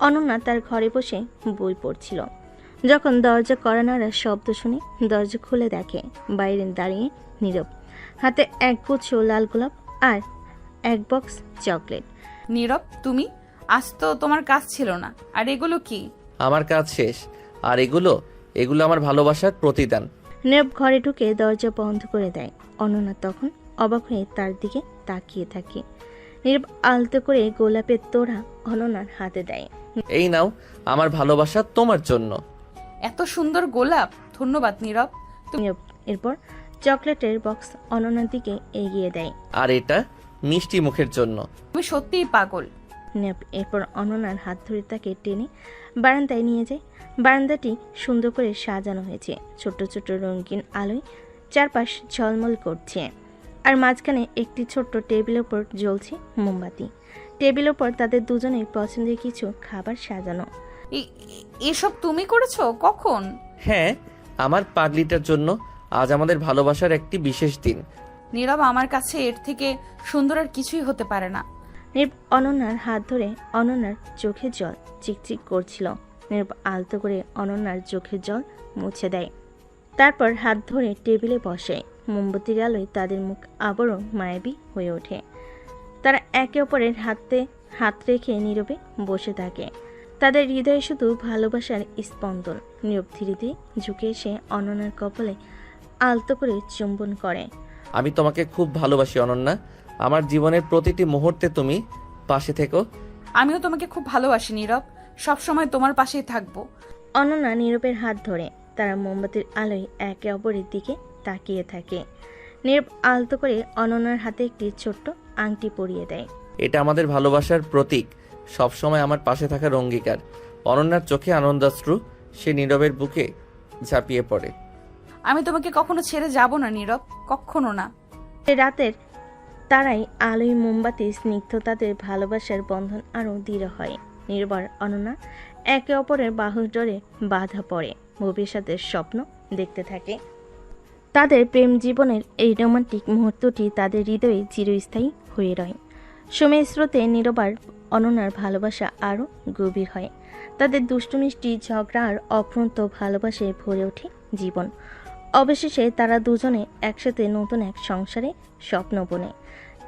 অনন্যা তার ঘরে বসে বই পড়ছিল, যখন দরজা কড়া নাড়ার শব্দ শুনে দরজা খুলে দেখে বাইরে দাঁড়িয়ে নীরব, হাতে এক গুচ্ছ লাল গোলাপ আর এক বক্স চকলেট। নীরব, তুমি? আজ তো তোমার কাজ ছিল না। আর এগুলো কি? আমার কাজ শেষ। আর এগুলো আমার ভালোবাসার প্রতিদান। নীরব ঘরে ঢুকে দরজা বন্ধ করে দেয়। অনন্যা তখন অবাক হয়ে তার দিকে তাকিয়ে থাকে। নীরব আলতো করে গোলাপের তোড়া অনন্যার হাতে দেয়। এই নাও আমার ভালোবাসা তোমার জন্য। এত সুন্দর গোলাপ, ধন্যবাদ নীরব। নীরব এরপর চকলেটের বক্স অনন্যার দিকে এগিয়ে দেয়। আর এটা মিষ্টি মুখের জন্য। তুমি সত্যিই পাগল। নীরব এরপর অনন্যার হাত ধরে তাকে টেনে বারান্দায় নিয়ে যায়। বারান্দাটি সুন্দর করে সাজানো হয়েছে, ছোট ছোট রঙিন আলোয় চারপাশ ঝলমল করছে। আর মাঝখানে একটি ছোট্ট টেবিলের উপর জ্বলছে মোমবাতি। টেবিলের উপর তাদের দুজনের পছন্দের কিছু খাবার সাজানো। এসব তুমি করেছো? কখন? হ্যাঁ, আমার পাগলিটার জন্য আজ আমাদের ভালোবাসার একটি বিশেষ দিন। নীরব, আমার কাছে এর থেকে সুন্দর আর কিছুই হতে পারে না। নীরব অনন্যার হাত ধরে অনন্যার চোখে জল চিকচিক করছিল। নীরব আলতো করে অনন্যার চোখের জল মুছে দেয়, তারপর হাত ধরে টেবিলে বসে। মোমবাতির আলোয় তাদের মুখ আবারও মায়াবী হয়ে ওঠে। তারা একে অপরের হাতে হাত রেখে নীরবে বসে থাকে। তাদের হৃদয়ে শুধু ভালোবাসার স্পন্দন। নীরব ধীরে ধীরে ঝুঁকে এসে অনন্যার কপালে আলতো করে চুম্বন করে। আমি তোমাকে খুব ভালোবাসি অনন্যা। আমার জীবনের প্রতিটি মুহূর্তে তুমি পাশে থেকো। আমিও তোমাকে খুব ভালোবাসি নীরব, সবসময় তোমার পাশেই থাকবো। অনন্যা নীরবের হাত ধরে তারা মোমবাতির আলোয় একে অপরের দিকে তাকিয়ে থাকে। নীরব আলতো করে অনন্যার হাতে একটি ছোট্ট আংটি পরিয়ে দেয়। এটা আমাদের ভালোবাসার প্রতীক, সবসময় আমার পাশে থাকার অঙ্গীকার। অনন্যার চোখে আনন্দাশ্রু, সে নীরবের বুকে ঝাঁপিয়ে পড়ে। আমি তোমাকে কখনো ছেড়ে যাব না নীরব, কখনো না। রাতের তারাই আলোয় মোমবাতি স্নিগ্ধ তাদের ভালোবাসার বন্ধন আরও দৃঢ় হয়। নির্ভর অনন্যা একে অপরের বাহুর ডোরে বাধা পড়ে, ভবিষ্যতের স্বপ্ন দেখতে থাকে। তাদের প্রেম জীবনের এই রোমান্টিক মুহূর্তটি তাদের হৃদয়ে চিরস্থায়ী হয়ে রয়। সময়ের স্রোতে নীরবার অনন্যার ভালোবাসা আরও গভীর হয়। তাদের দুষ্টু মিষ্টি ঝগড়া আর অফুরন্ত ভালোবাসায় ভরে ওঠে জীবন। অবশেষে তারা দুজনে একসাথে নতুন এক সংসারে স্বপ্ন বোনে।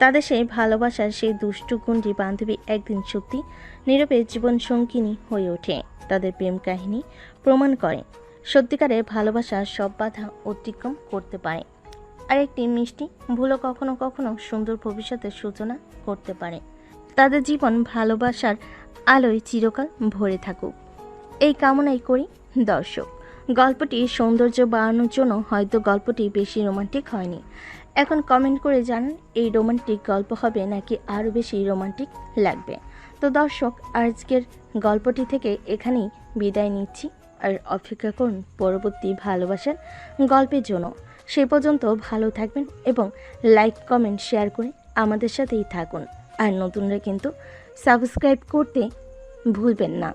তাদের সেই ভালোবাসার সেই দুষ্টু গুন্ডি বান্ধবী একদিন সত্যি নীরবের জীবন সঙ্গিনী হয়ে ওঠে। তাদের প্রেম কাহিনী প্রমাণ করে সত্যিকারের ভালোবাসা সব বাধা অতিক্রম করতে পারে, আর একটি মিষ্টি ভুলও কখনো কখনো সুন্দর ভবিষ্যতের সূচনা করতে পারে। তাদের জীবন ভালোবাসার আলোয় চিরকাল ভরে থাকুক, এই কামনাই করি। দর্শক, গল্পটির সৌন্দর্য বাড়ানোর জন্য হয়তো গল্পটি বেশি রোমান্টিক হয়নি। এখন কমেন্ট করে জানান এই রোমান্টিক গল্প হবে নাকি আরও বেশি রোমান্টিক লাগবে। তো দর্শক, আজকের গল্পটি থেকে এখানেই বিদায় নিচ্ছি, আর অপেক্ষা করুন পরবর্তী ভালোবাসার গল্পের জন্য। সে পর্যন্ত ভালো থাকবেন এবং লাইক কমেন্ট শেয়ার করে আমাদের সাথেই থাকুন। আর নতুনরা কিন্তু সাবস্ক্রাইব করতে ভুলবেন না।